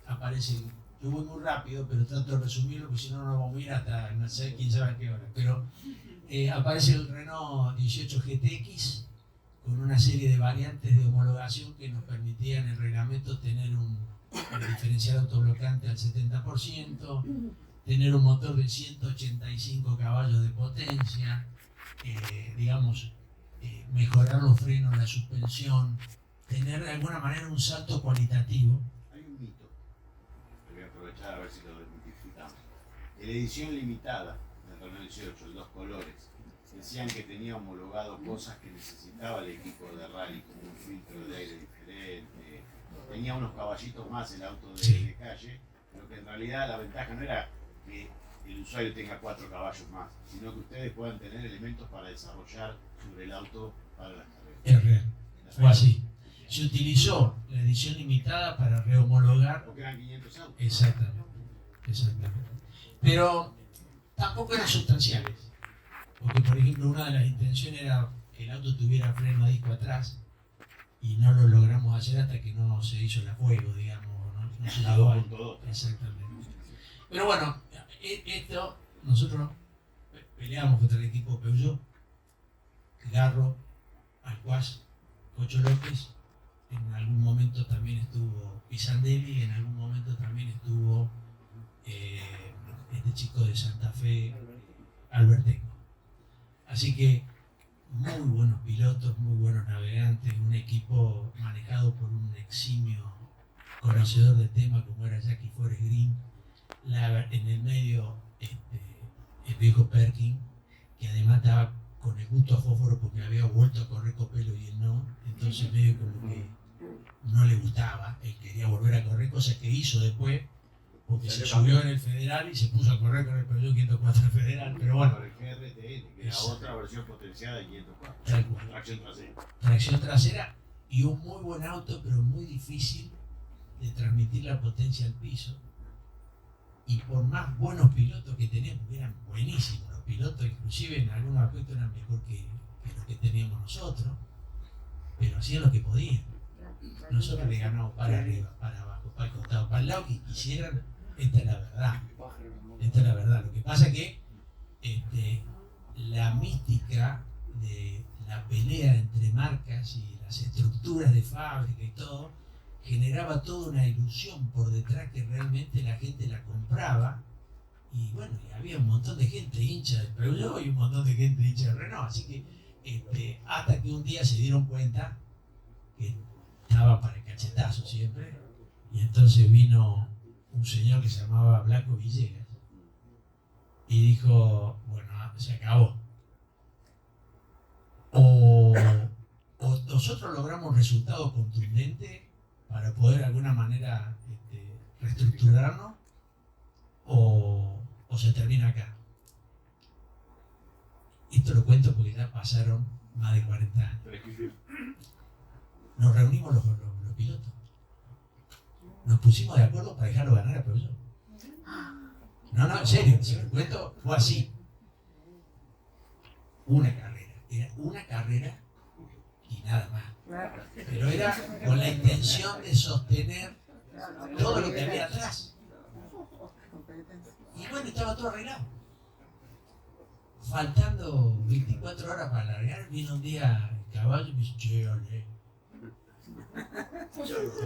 Aparece, yo voy muy rápido, pero trato de resumirlo porque si no, no nos vamos a ir hasta no sé quién sabe a qué hora. Pero aparece el Renault 18 GTX con una serie de variantes de homologación que nos permitían en el reglamento tener un diferencial autoblocante al 70%, tener un motor de 185 caballos de potencia, mejorar los frenos, la suspensión, tener de alguna manera un salto cualitativo. Hay un mito, que voy a aprovechar a ver si lo desmitificamos. En la edición limitada del Renault 18, de 2 colores, decían que tenía homologado cosas que necesitaba el equipo de rally, como un filtro de aire diferente, tenía unos caballitos más el auto de calle, pero que en realidad la ventaja no era que el usuario tenga 4 caballos más, sino que ustedes puedan tener elementos para desarrollar sobre el auto para las carreras. Es real, fue así. Se utilizó la edición limitada para rehomologar. Porque eran 500 autos. Exactamente. Pero tampoco eran sustanciales. Porque, por ejemplo, una de las intenciones era que el auto tuviera freno a disco atrás y no lo logramos hacer hasta que no se hizo el fuego, digamos, no se llegó a... Exactamente. Pero bueno, esto, nosotros peleamos contra el equipo Peugeot, Garro, Alcuaz, Cocho López, en algún momento también estuvo Pisandelli, en algún momento también estuvo este chico de Santa Fe, Albertengo. Así que muy buenos pilotos, muy buenos navegantes, un equipo manejado por un eximio conocedor del tema como era Jackie Forrest Green, en el medio el viejo Perkin, que además estaba con el gusto a fósforo porque había vuelto a correr Copelo y él no, entonces medio como que no le gustaba, él quería volver a correr, cosa que hizo después, porque se subió en el Federal y se puso a correr con el Peugeot 504 Federal, pero bueno. Con el GRTN, que era otra versión potenciada de 504. Tal cual. Tracción trasera. Tracción trasera y un muy buen auto, pero muy difícil de transmitir la potencia al piso. Y por más buenos pilotos que teníamos, que eran buenísimos los pilotos, inclusive en algunos aspectos eran mejor que los que teníamos nosotros, pero hacían lo que podían. Nosotros le ganamos para arriba, para abajo, para el costado, para el lado que quisieran. Esta es la verdad. Esta es la verdad. Lo que pasa es que la mística de la pelea entre marcas y las estructuras de fábrica y todo generaba toda una ilusión por detrás que realmente la gente la compraba. Y bueno, y había un montón de gente hincha del Peugeot y un montón de gente hincha del Renault. Así que hasta que un día se dieron cuenta que estaba para el cachetazo siempre. Y entonces vino un señor que se llamaba Blanco Villegas y dijo, bueno, se acabó. O nosotros logramos un resultado contundente para poder de alguna manera reestructurarnos o se termina acá. Esto lo cuento porque ya pasaron más de 40 años. Nos reunimos los pilotos. Nos pusimos de acuerdo para dejarlo ganar a Peugeot. No, en serio, si lo cuento, fue así. Era una carrera y nada más. Pero era con la intención de sostener todo lo que había atrás. Y bueno, estaba todo arreglado. Faltando 24 horas para largar, vino un día el caballo y me dice, che, ole,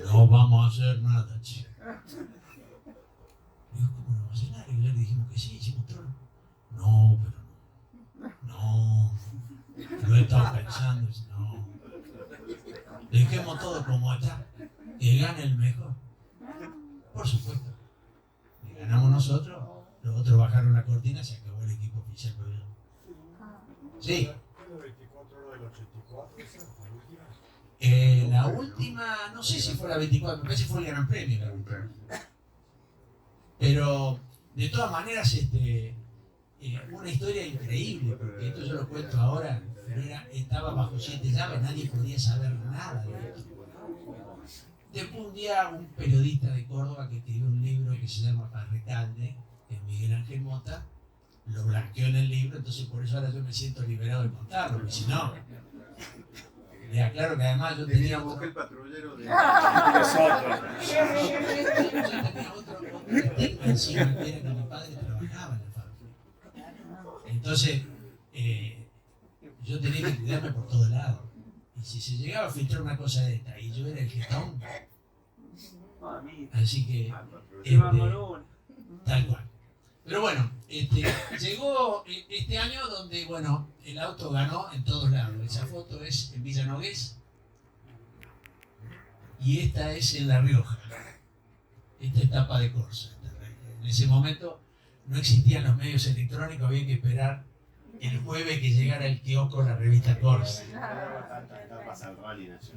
no vamos a hacer nada, che. Digo, ¿cómo no vamos a hacer nada? Y le dijimos que sí, hicimos todo. No, pero no. Lo he estado pensando, no. Dejemos todo como está, que gane el mejor. Por supuesto. Y ganamos nosotros, los otros bajaron la cortina, se acabó el equipo oficial. Sí. La última, no sé si fue la 24, me parece que fue el Gran Premio. Pero, de todas maneras, una historia increíble, porque esto yo lo cuento ahora, pero estaba bajo 7 llaves, nadie podía saber nada de esto. Después un día un periodista de Córdoba que escribió un libro que se llama Parrecalde, que es Miguel Ángel Mota, lo blanqueó en el libro, entonces por eso ahora yo me siento liberado de contarlo, porque si no, le aclaro que además yo tenía otro... el patrullero de... Yo tenía otro tema encima, que era que mi padre trabajaba en la fábrica. Entonces, yo tenía que cuidarme por todos lados. Y si se llegaba a filtrar una cosa de esta, y yo era el jetón, así que, tal cual. Pero bueno, llegó este año donde, bueno, el auto ganó en todos lados. Esa foto es en Villa Nogués y esta es en La Rioja. Esta etapa de Corsa. En ese momento no existían los medios electrónicos, había que esperar el jueves que llegara el kiosco la revista Corsa.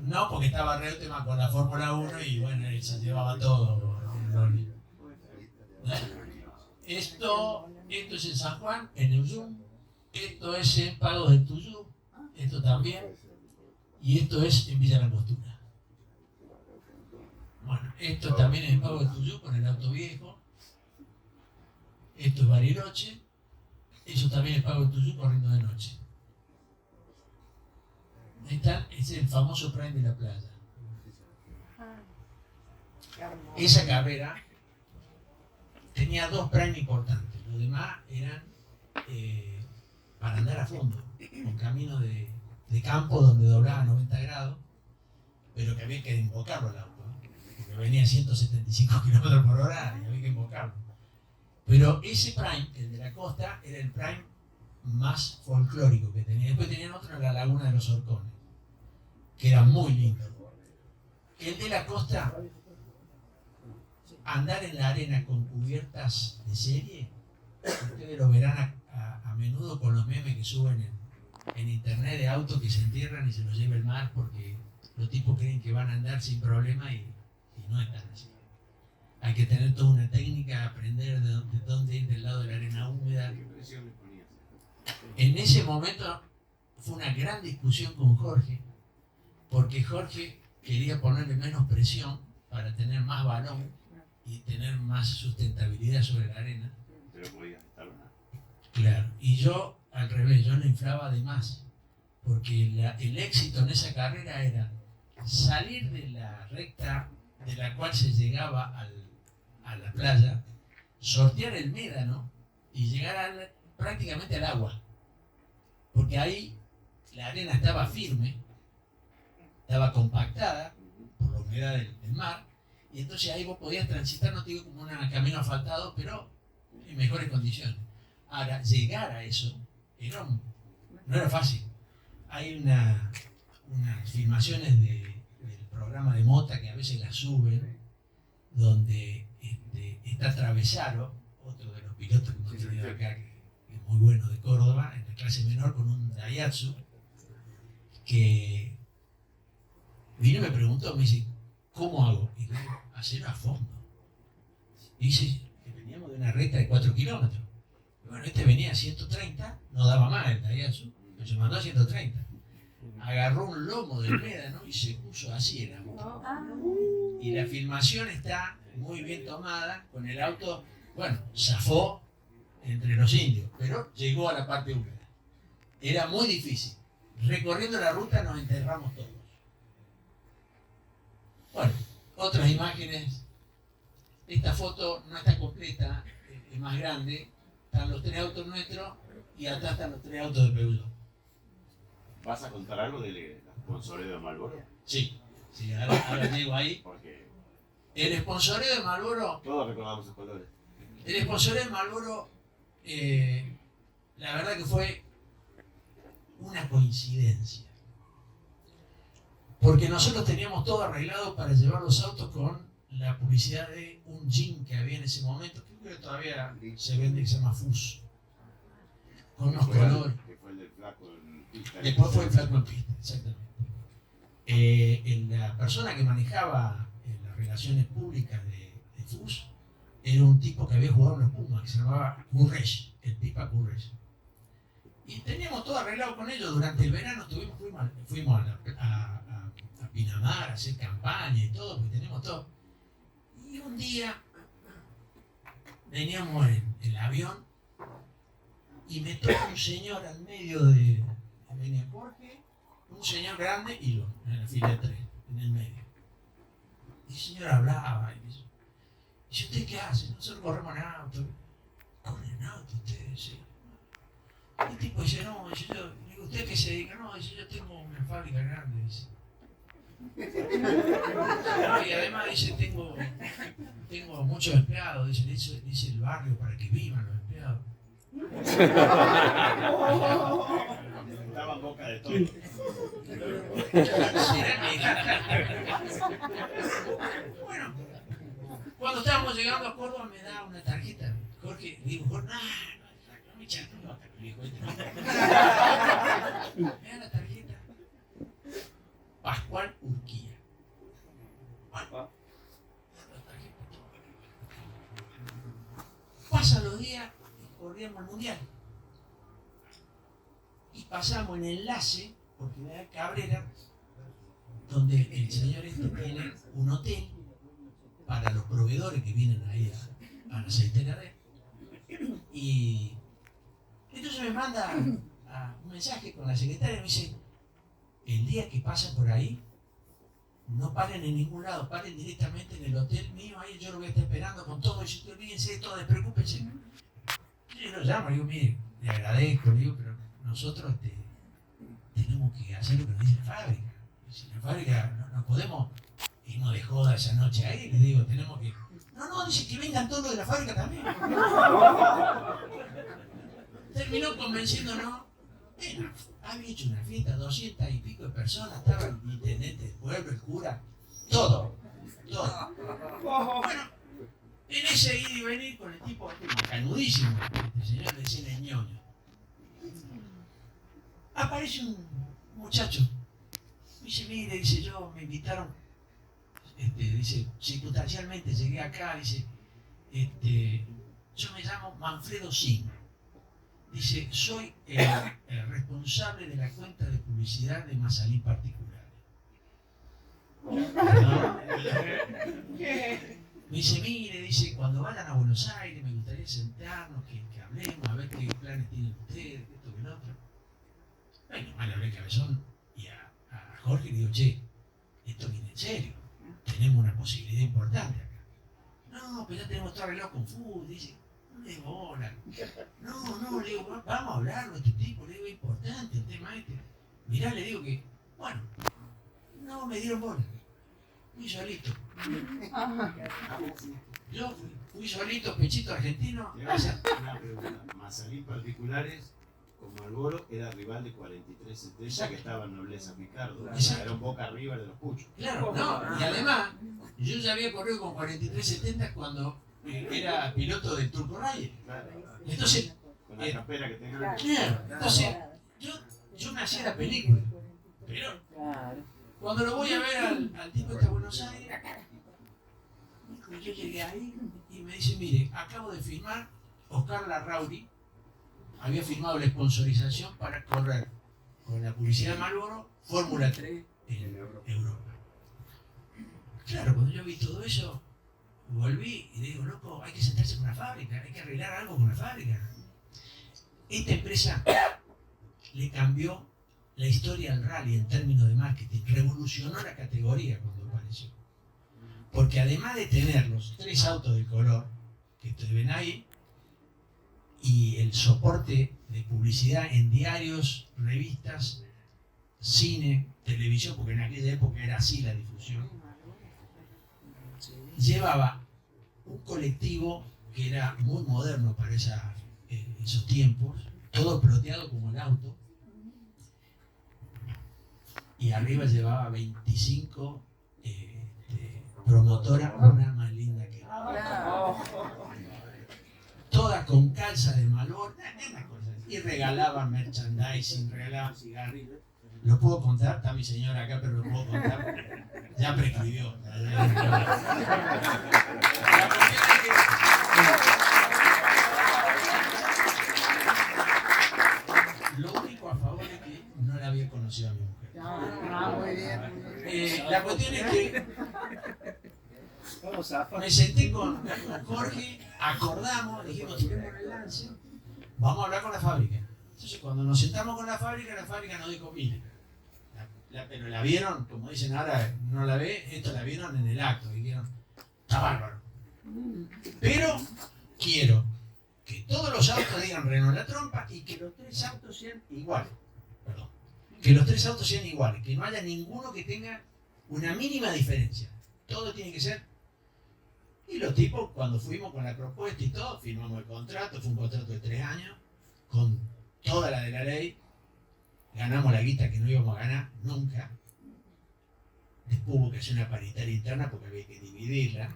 No, porque estaba Reutemann con la Fórmula 1 y bueno, él se llevaba todo. Esto es en San Juan, en Uyum. Esto es en Pagos de Tuyú. Esto también. Y esto es en Villa Langostura. Bueno, esto también es en Pagos de Tuyú con el auto viejo. Esto es Bariloche. Eso también es Pagos de Tuyú corriendo de noche. Es el famoso Prime de la Playa. Esa carrera tenía 2 Prime importantes. Los demás eran para andar a fondo, con camino de campo donde doblaba 90 grados, pero que había que invocarlo el auto, porque venía a 175 km por hora y había que invocarlo. Pero ese Prime, el de la costa, era el Prime más folclórico que tenía. Después tenían otro en la Laguna de los Horcones, que era muy lindo. El de la costa, andar en la arena con cubiertas de serie, ustedes lo verán a menudo con los memes que suben en internet de autos que se entierran y se los lleva el mar porque los tipos creen que van a andar sin problema y no están así. Hay que tener toda una técnica, aprender de dónde ir del lado de la arena húmeda. En ese momento fue una gran discusión con Jorge, porque Jorge quería ponerle menos presión para tener más balón y tener más sustentabilidad sobre la arena. Pero podía estar una. Claro, y yo al revés, yo le inflaba de más, porque el éxito en esa carrera era salir de la recta de la cual se llegaba a la playa, sortear el médano y llegar prácticamente al agua, porque ahí la arena estaba firme, estaba compactada por la humedad del mar, y entonces ahí vos podías transitar, no te digo como un camino asfaltado, pero en mejores condiciones. Ahora, llegar a eso no era fácil. Hay unas filmaciones del programa de Mota que a veces las suben, donde está Travesaro, otro de los pilotos que hemos tenido acá, que es muy bueno, de Córdoba, en la clase menor, con un Daihatsu, que vino y me preguntó, me dice, ¿cómo hago? Y le digo, hacerlo a fondo. Y dice, que veníamos de una recta de 4 kilómetros. Y bueno, este venía a 130, no daba más el tallazo, pero se mandó a 130. Agarró un lomo del médano y se puso así el auto. Y la filmación está muy bien tomada, con el auto, bueno, zafó entre los indios, pero llegó a la parte húmeda. Era muy difícil. Recorriendo la ruta nos enterramos todos. Bueno, otras imágenes. Esta foto no está completa, es más grande. Están los 3 autos nuestros y atrás están los 3 autos de Peugeot. ¿Vas a contar algo del sponsoreo de Marlboro? Sí, ahora llego ahí. Porque El sponsoreo de Marlboro, todos recordamos sus colores. el sponsoreo de Marlboro, la verdad que fue una coincidencia. Porque nosotros teníamos todo arreglado para llevar los autos con la publicidad de un jean que había en ese momento, que creo que todavía se vende, que se llama Fus, con unos colores. Que fue el del flaco en pista. Después fue el flaco en pista, exactamente. La persona que manejaba las relaciones públicas de Fus era un tipo que había jugado en los Pumas, que se llamaba Currech, el Pipa Currech. Y teníamos todo arreglado con ellos. Durante el verano fuimos a Pinamar a hacer campaña y todo, porque tenemos todo. Y un día veníamos en el avión y me toca un señor al medio de venía Jorge, un señor grande y yo, en la fila 3, en el medio. Y el señor hablaba y me dice, ¿y usted qué hace? Nosotros corremos en auto. ¿Corren en auto ustedes? Sí. Y el tipo dice, no, dice, yo, digo, ¿usted qué se dedica? No, dice, yo tengo una fábrica grande, dice. No, y además dice, tengo muchos empleados, dice el barrio para que vivan los empleados. Estaba en boca de todo. Bueno, cuando estábamos llegando a Córdoba me da una tarjeta. Jorge, digo, Jorge, no me echaste nota, me dijo este. Me da la tarjeta. Pascual Urquía. Bueno, pasan los días y corríamos al mundial. Y pasamos en enlace, porque me da Cabrera, donde el señor este tiene un hotel para los proveedores que vienen ahí a la aceitera de él. Y entonces me manda un mensaje con la secretaria y me dice, el día que pasan por ahí, no paren en ningún lado, paren directamente en el hotel mío, ahí yo lo voy a estar esperando con todo, y si te olvídense de todo, despreocúpense. Yo lo llamo, digo, mire, le agradezco, digo, pero nosotros tenemos que hacer lo que nos dice la fábrica. Si la fábrica no podemos irnos de joda esa noche ahí, le digo, tenemos que... No, dice que vengan todos los de la fábrica también. Terminó convenciéndonos. Bueno, había hecho una fiesta, 200 y pico de personas, estaba el intendente del pueblo, el cura, todo. Bueno, en ese ir y venir con el tipo canudísimo, el señor le decía el ñoño. Aparece un muchacho, dice, mire, dice, yo me invitaron, dice, circunstancialmente llegué acá, dice, yo me llamo Manfredo Sin. Dice, soy el responsable de la cuenta de publicidad de Mazalín Particular. Me dice, mire, dice, cuando vayan a Buenos Aires me gustaría sentarnos, que hablemos, a ver qué planes tienen ustedes, esto que lo otro. Bueno, mal hablé Cabezón y a Jorge le digo, che, esto viene en serio, tenemos una posibilidad importante acá. No, pero ya tenemos todo arreglado con fútbol, dice. No le bola. No, le digo, vamos a hablarlo a este tipo, le digo, es importante el tema este. Mirá, le digo que, bueno, no me dieron bola. Fui solito. Yo fui solito, pechito argentino. Una pregunta. Mazalín Particulares, con Marlboro, era rival de 43-70, que estaba en Nobleza Picardo. Era un Boca River de los Puchos. Claro, no, y además, yo ya había corrido con 43-70 cuando era piloto del Turco Reyes. Entonces, con la campera que tenían. claro, entonces yo me hacía la película, pero Cuando lo voy a ver al tipo de Buenos Aires, yo llegué ahí y me dice, mire, acabo de firmar, Oscar Larrauri había firmado la sponsorización para correr con la publicidad de Marlboro Fórmula 3 en Europa. Claro, cuando yo vi todo eso, volví y digo, loco, hay que sentarse con la fábrica, hay que arreglar algo con la fábrica. Esta empresa le cambió la historia al rally en términos de marketing, revolucionó la categoría cuando apareció. Porque además de tener los 3 autos de color que ustedes ven ahí, y el soporte de publicidad en diarios, revistas, cine, televisión, porque en aquella época era así la difusión, llevaba un colectivo que era muy moderno para esos tiempos, todo ploteado como el auto, y arriba llevaba 25 promotoras, una más linda que otra. Todas con calza de Marlboro, y regalaban merchandising, regalaban cigarrillos. Lo puedo contar, está mi señora acá, pero lo puedo contar. Ya prescribió. Lo único a favor es que no la había conocido a mi mujer. Muy bien. La cuestión es que me senté con Jorge, acordamos, dijimos, tiremos el lance, vamos a hablar con la fábrica. Entonces cuando nos sentamos con la fábrica nos dijo, mire, pero la vieron, como dicen ahora, no la ve, esto la vieron en el acto, dijeron, está bárbaro. Pero quiero que todos los autos digan Renault La Trompa y que los 3 autos sean iguales. Perdón. Que los 3 autos sean iguales, que no haya ninguno que tenga una mínima diferencia. Todo tiene que ser. Y los tipos, cuando fuimos con la propuesta y todo, firmamos el contrato, fue un contrato de 3 años, con toda la de la ley, ganamos la guita que no íbamos a ganar nunca. Después hubo que hacer una paritaria interna porque había que dividirla.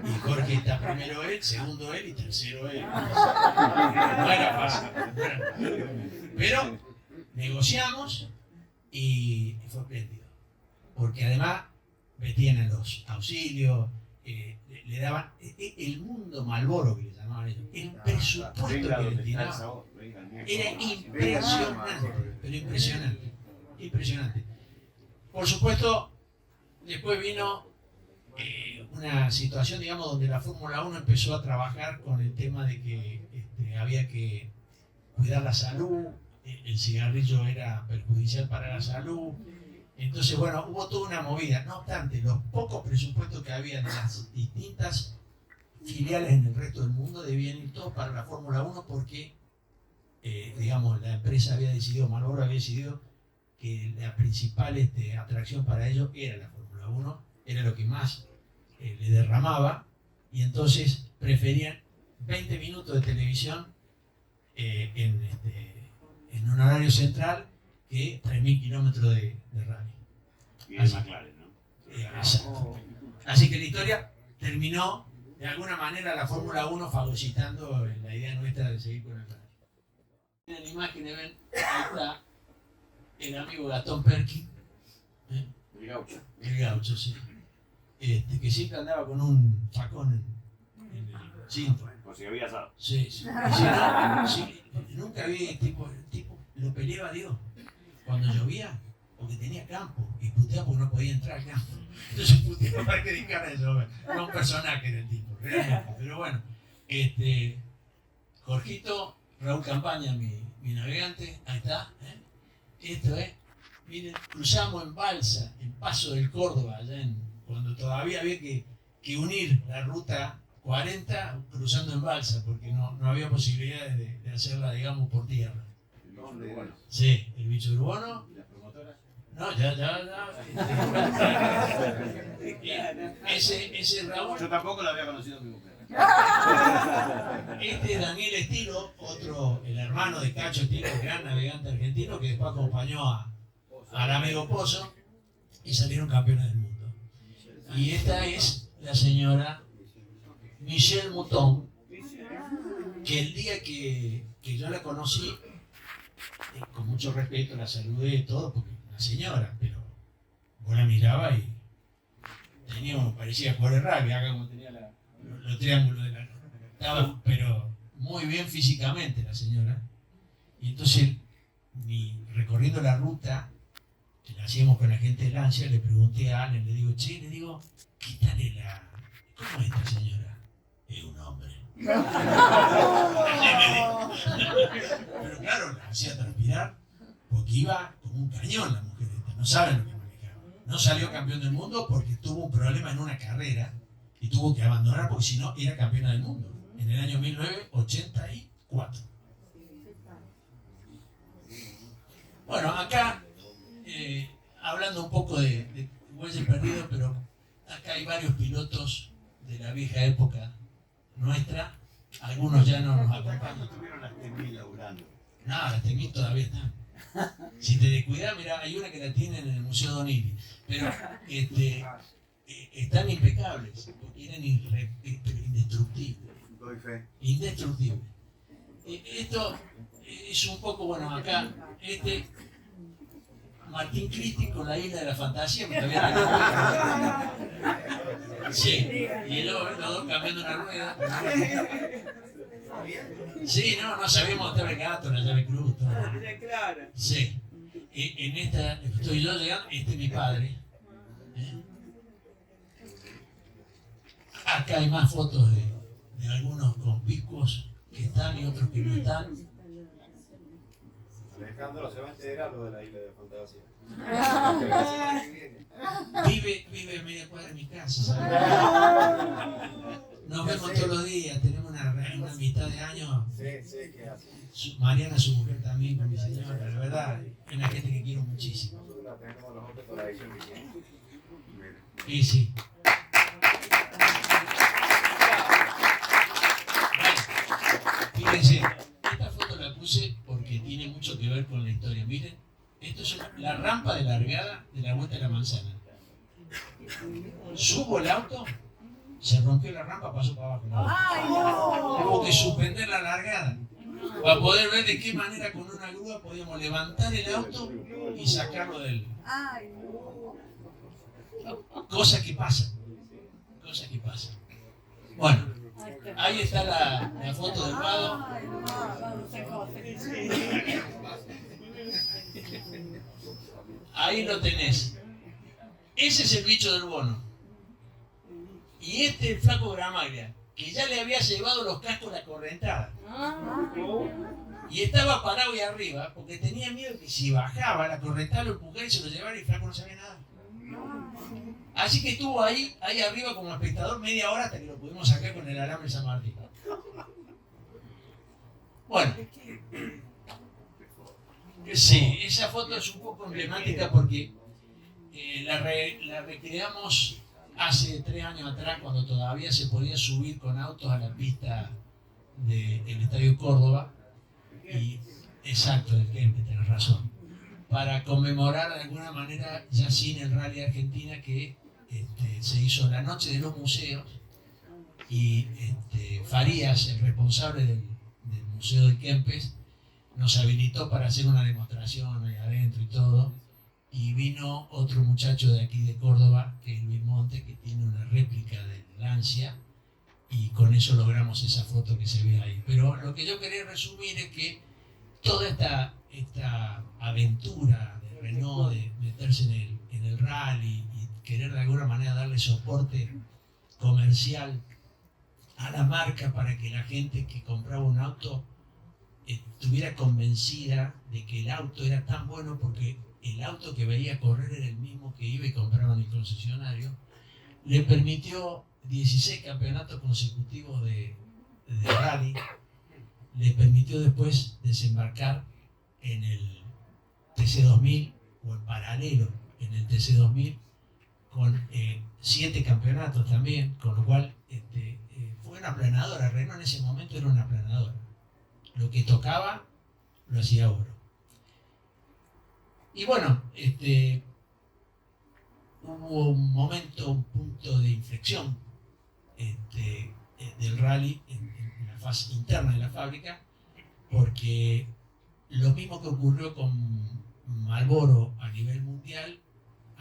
Y Jorge está primero él, segundo él y tercero él. No era fácil. Pero negociamos y fue espléndido. Porque además metían en los auxilios, le daban el mundo Marlboro que le llamaban ellos, el presupuesto que le tiraban era impresionante, pero impresionante. Por supuesto, después vino una situación, digamos, donde la Fórmula 1 empezó a trabajar con el tema de que había que cuidar la salud, el cigarrillo era perjudicial para la salud. Entonces, bueno, hubo toda una movida. No obstante, los pocos presupuestos que había de las distintas filiales en el resto del mundo debían ir todos para la Fórmula 1 porque, digamos, la empresa había decidido, Marlboro había decidido que la principal atracción para ellos era la Fórmula 1, era lo que más le derramaba, y entonces preferían 20 minutos de televisión en un horario central que 3.000 kilómetros de rally. Y es más claro, ¿no? Exacto. Así que la historia terminó, de alguna manera, la Fórmula 1 fagocitando la idea nuestra de seguir con el rally. En la imagen ven, ahí está el amigo Gastón Perkin, El gaucho. el gaucho, sí, que siempre andaba con un facón en el cinto. Por si había asado. Sí, sí. Sí, nunca vi el tipo lo peleaba a Dios cuando llovía, porque tenía campo, y puteaba porque no podía entrar al campo. Entonces puteaba para que dejara de llover. Era un personaje del tipo, realmente. Pero bueno, Jorgito, Raúl Campaña, mi navegante, ahí está. Esto es, miren, cruzamos en balsa, en Paso del Córdoba, allá cuando todavía había que unir la ruta 40 cruzando en balsa, porque no había posibilidades de hacerla, digamos, por tierra. Sí, el bicho urbano. ¿Y las promotoras? No, ya. Ese Raúl. Yo tampoco la había conocido a mi mujer. Daniel Estilo, el hermano de Cacho Estilo, gran navegante argentino, que después acompañó al amigo Pozo y salieron campeones del mundo. Y esta es la señora Michelle Mouton, que el día que yo la conocí, con mucho respeto la saludé y todo, porque una señora, pero Vos la mirabas y parecía jugar de rugby, acá como tenía los triángulos de la... Estaba, pero muy bien físicamente la señora. Y entonces, recorriendo la ruta que la hacíamos con la gente de Lancia, le pregunté a Allen, le digo, ¿qué tal es cómo es esta señora? Es un hombre. Pero claro, la hacía transpirar porque iba como un cañón la mujer esta, no saben lo que manejaba. No salió campeón del mundo porque tuvo un problema en una carrera y tuvo que abandonar porque si no era campeona del mundo en el año 1984. Bueno, acá hablando un poco de huellas perdidas, pero acá hay varios pilotos de la vieja época nuestra, algunos ya no nos acompañan. Estuvieron las Temil laburando. No, las Temil todavía están. Si te descuidas, mira, hay una que la tienen en el Museo Donini, pero están impecables, porque eran indestructibles. Doy fe. Indestructibles. Esto es un poco, bueno, acá, Martín Cristi con la Isla de la Fantasía, porque había sí, y luego los dos cambiando una rueda. Sí, no sabíamos dónde estaba el gato, la llave cruz, todo. Sí. En esta estoy yo llegando, este es mi padre. Acá hay más fotos de algunos conspicuos que están y otros que no están. Alejandro se va a enterar lo de la Isla de Fantasía. Vive a media cuadra de mi casa, ¿sabes? Nos vemos todos los días, tenemos una amistad de años. Sí, ¿qué hace? Mariana, su mujer también, con mi señora, la verdad, es una gente que quiero muchísimo. Nosotros la tenemos los hombres por ahí. Y sí. Bueno, fíjense, esta foto la puse porque tiene mucho que ver con la historia. Miren, esto es la rampa de largada de la Vuelta a la Manzana. Subo el auto, se rompió la rampa, pasó para abajo. Hubo que suspender la largada para poder ver de qué manera con una grúa podíamos levantar el auto y sacarlo del... Cosas que pasan. Bueno, ahí está la foto del Vado. Ahí lo tenés. Ese es el bicho del Bono. Y el flaco Gramaglia, que ya le había llevado los cascos a la correntada. Y estaba parado ahí arriba porque tenía miedo que si bajaba la correntada lo empujara y se lo llevara y el flaco no sabía nada. Así que estuvo ahí arriba como espectador media hora hasta que lo pudimos sacar con el alambre San Martín. Bueno. Sí, esa foto es un poco emblemática porque la recreamos hace 3 años atrás cuando todavía se podía subir con autos a la pista del Estadio Córdoba. Y, exacto, el Kempes, tenés razón. Para conmemorar de alguna manera, ya sin el Rally Argentina, que se hizo la Noche de los Museos y Farías, el responsable del Museo del Kempes, nos habilitó para hacer una demostración ahí adentro y todo. Y vino otro muchacho de aquí de Córdoba, que es Luis Monte, que tiene una réplica del Lancia, y con eso logramos esa foto que se ve ahí. Pero lo que yo quería resumir es que toda esta aventura de Renault, de meterse en el rally y querer de alguna manera darle soporte comercial a la marca para que la gente que compraba un auto estuviera convencida de que el auto era tan bueno porque el auto que veía correr era el mismo que iba y compraba en el concesionario, le permitió 16 campeonatos consecutivos de rally, le permitió después desembarcar en el TC2000 o en paralelo en el TC2000 con 7 campeonatos también, con lo cual fue una aplanadora. Renault en ese momento era una aplanadora. Lo que tocaba lo hacía oro. Y bueno, hubo un momento, un punto de inflexión del rally en la fase interna de la fábrica, porque lo mismo que ocurrió con Marlboro a nivel mundial,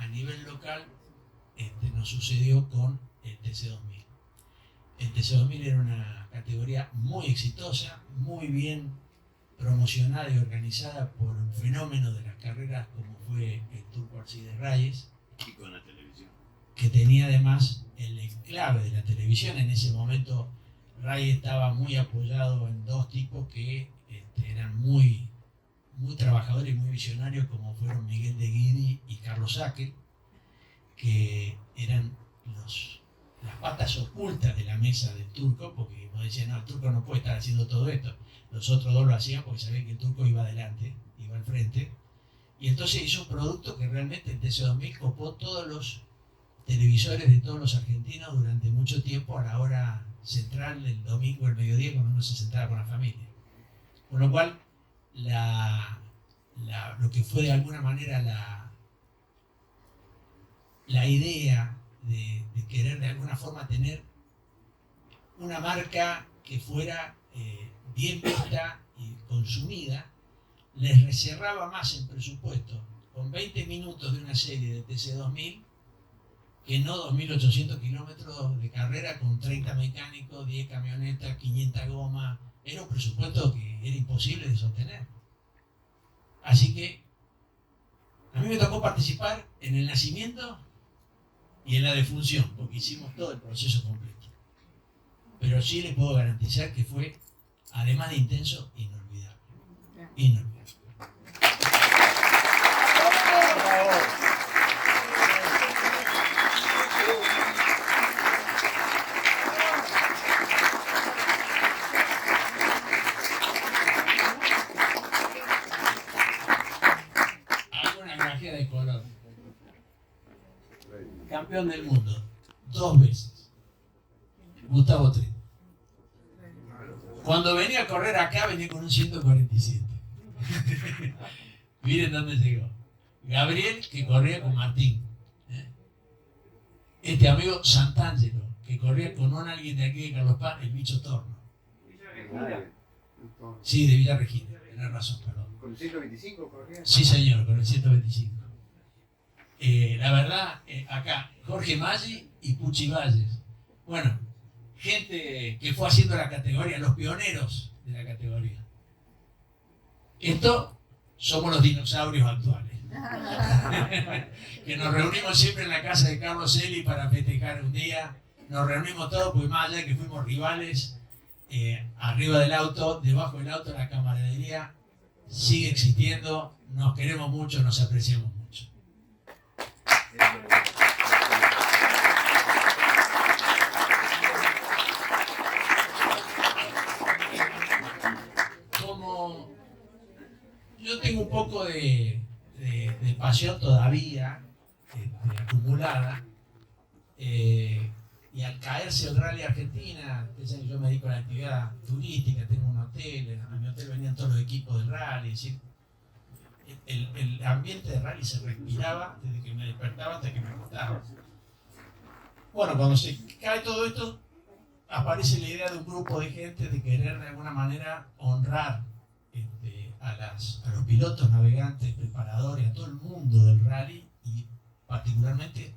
a nivel local nos sucedió con el TC2000. El TC2000 era una categoría muy exitosa, muy bien promocionada y organizada por un fenómeno de las carreras como fue el Turco Alcides Reyes, Y con la televisión. que tenía además el enclave de la televisión. En ese momento Reyes estaba muy apoyado en dos tipos que eran muy trabajadores y muy visionarios, como fueron Miguel de Guidi y Carlos Saque, que eran las patas ocultas de la mesa del Turco, porque vos decías, no, el Turco no puede estar haciendo todo esto. Los otros dos lo hacían porque sabían que el Turco iba adelante, iba al frente, y entonces hizo un producto que realmente el TC2000 copó todos los televisores de todos los argentinos durante mucho tiempo a la hora central del domingo, el mediodía, cuando uno se sentaba con la familia. Con lo cual, lo que fue de alguna manera la idea de querer de alguna forma tener una marca que fuera bien vista y consumida, les reservaba más en presupuesto con 20 minutos de una serie de TC2000 que no 2.800 kilómetros de carrera con 30 mecánicos, 10 camionetas, 500 gomas. Era un presupuesto que era imposible de sostener. Así que a mí me tocó participar en el nacimiento y en la defunción, porque hicimos todo el proceso completo. Pero sí les puedo garantizar que fue, además de intenso, inolvidable. Inolvidable. Alguna grafía de color. Campeón del mundo, 2 veces. Gustavo Tret. Cuando venía a correr acá venía con un 147. Miren dónde llegó. Gabriel, que corría con Martín. Este amigo Santangelo, que corría con alguien de aquí de Carlos Paz, el bicho Torno. Sí, de Villa Regina, tenés razón, perdón. ¿Con el 125 corría? Sí, señor, con el 125. La verdad, acá, Jorge Maggi y Puchi Valles. Bueno, gente que fue haciendo la categoría, los pioneros de la categoría. Esto somos los dinosaurios actuales. Que nos reunimos siempre en la casa de Carlos Eli para festejar un día. Nos reunimos todos, pues más allá de que fuimos rivales, arriba del auto, debajo del auto, la camaradería sigue existiendo. Nos queremos mucho, nos apreciamos mucho. Como yo tengo un poco de pasión todavía acumulada, y al caerse el Rally Argentina, yo me dedico a la actividad turística, tengo un hotel, a mi hotel venían todos los equipos del rally, ¿sí? El ambiente de rally se respiraba desde que me despertaba hasta que me acostaba. Bueno, cuando se cae todo esto, aparece la idea de un grupo de gente de querer de alguna manera honrar a los pilotos, navegantes, preparadores, a todo el mundo del rally y particularmente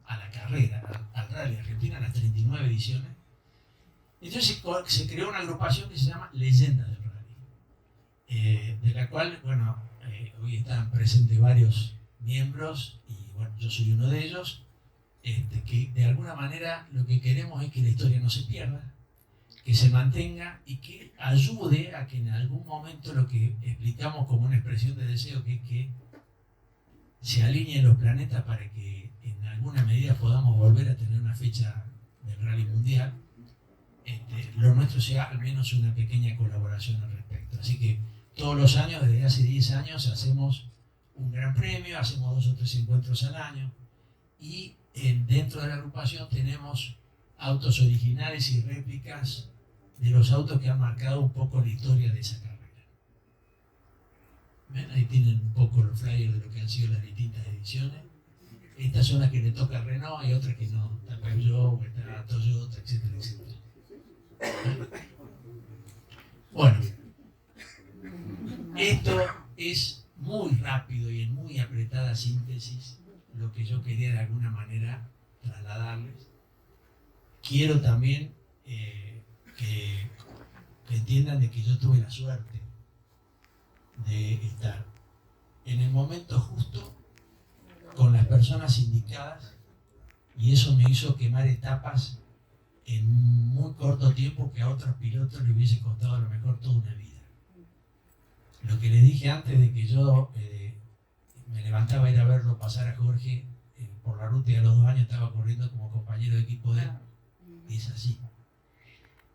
a la carrera, al Rally Argentina, a las 39 ediciones. Entonces se creó una agrupación que se llama Leyenda del Rally, de la cual, bueno, hoy están presentes varios miembros y bueno, yo soy uno de ellos, que de alguna manera lo que queremos es que la historia no se pierda, que se mantenga y que ayude a que en algún momento lo que explicamos como una expresión de deseo, que es que se alineen los planetas para que en alguna medida podamos volver a tener una fecha del rally mundial, lo nuestro sea al menos una pequeña colaboración al respecto. Así que todos los años, desde hace 10 años, hacemos un gran premio, hacemos 2 o 3 encuentros al año y dentro de la agrupación tenemos autos originales y réplicas de los autos que han marcado un poco la historia de esa carrera. ¿Ven? Ahí tienen un poco los flyers de lo que han sido las distintas ediciones. Estas son las que le toca a Renault, hay otras que no, está Peugeot, está Toyota, etcétera, etcétera. Bueno, esto es muy rápido y en muy apretada síntesis lo que yo quería de alguna manera trasladarles. Quiero también que entiendan de que yo tuve la suerte de estar en el momento justo con las personas indicadas, y eso me hizo quemar etapas en muy corto tiempo que a otros pilotos le hubiese costado a lo mejor toda una vida. Lo que les dije antes de que yo me levantaba a ir a verlo pasar a Jorge por la ruta, y a los 2 años estaba corriendo como compañero de equipo de él, es así.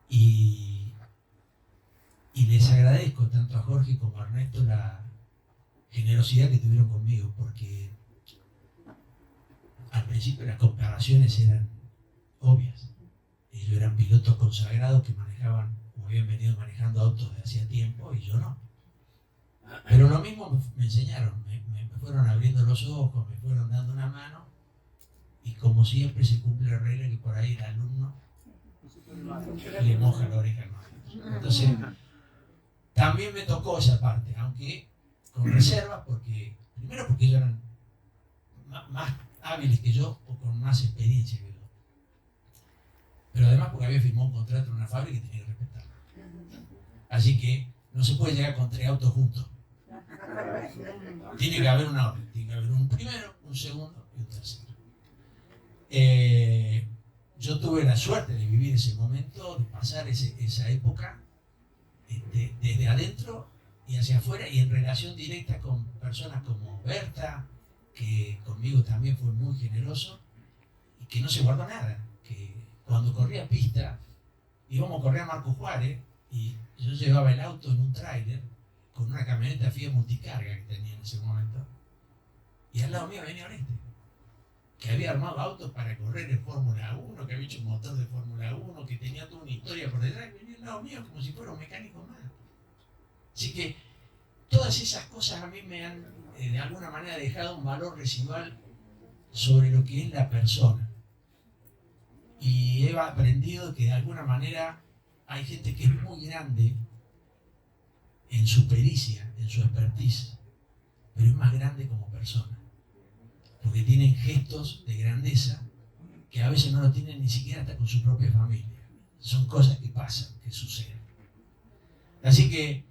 Y les agradezco tanto a Jorge como a Ernesto la generosidad que tuvieron conmigo, porque al principio las comparaciones eran obvias. Ellos eran pilotos consagrados que manejaban o habían venido manejando autos de hacía tiempo, y yo no. Pero lo mismo me enseñaron, me fueron abriendo los ojos, me fueron dando una mano, y como siempre se cumple la regla que por ahí el alumno le moja la oreja al maestro. Entonces, también me tocó esa parte, aunque con reservas, porque primero porque ellos eran más hábiles que yo o con más experiencia que yo, pero además porque había firmado un contrato en una fábrica y tenía que respetarlo. Así que no se puede llegar con 3 autos juntos. Tiene que haber una orden, tiene que haber un primero, un segundo y un tercero. Yo tuve la suerte de vivir ese momento, de pasar esa época desde adentro y hacia afuera, y en relación directa con personas como Berta, que conmigo también fue muy generoso y que no se guardó nada. Que cuando corría pista, íbamos a correr a Marco Juárez y yo llevaba el auto en un tráiler con una camioneta Fiat multicarga que tenía en ese momento, y al lado mío venía Oreste, que había armado autos para correr en Fórmula 1, que había hecho un motor de Fórmula 1, que tenía toda una historia por detrás, y venía al lado mío como si fuera un mecánico más. Así que todas esas cosas a mí me han de alguna manera dejado un valor residual sobre lo que es la persona, y he aprendido que de alguna manera hay gente que es muy grande en su pericia, en su expertise, pero es más grande como persona, porque tienen gestos de grandeza que a veces no lo tienen ni siquiera hasta con su propia familia. Son cosas que pasan, que suceden. Así que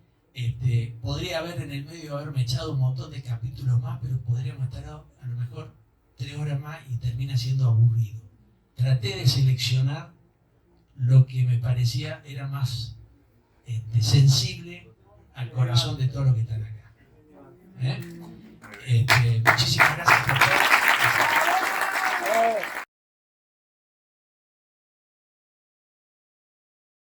podría haber en el medio haberme echado un montón de capítulos más, pero podríamos estar a lo mejor 3 horas más y termina siendo aburrido. Traté de seleccionar lo que me parecía era más sensible al corazón de todos los que están acá. Muchísimas gracias por todo.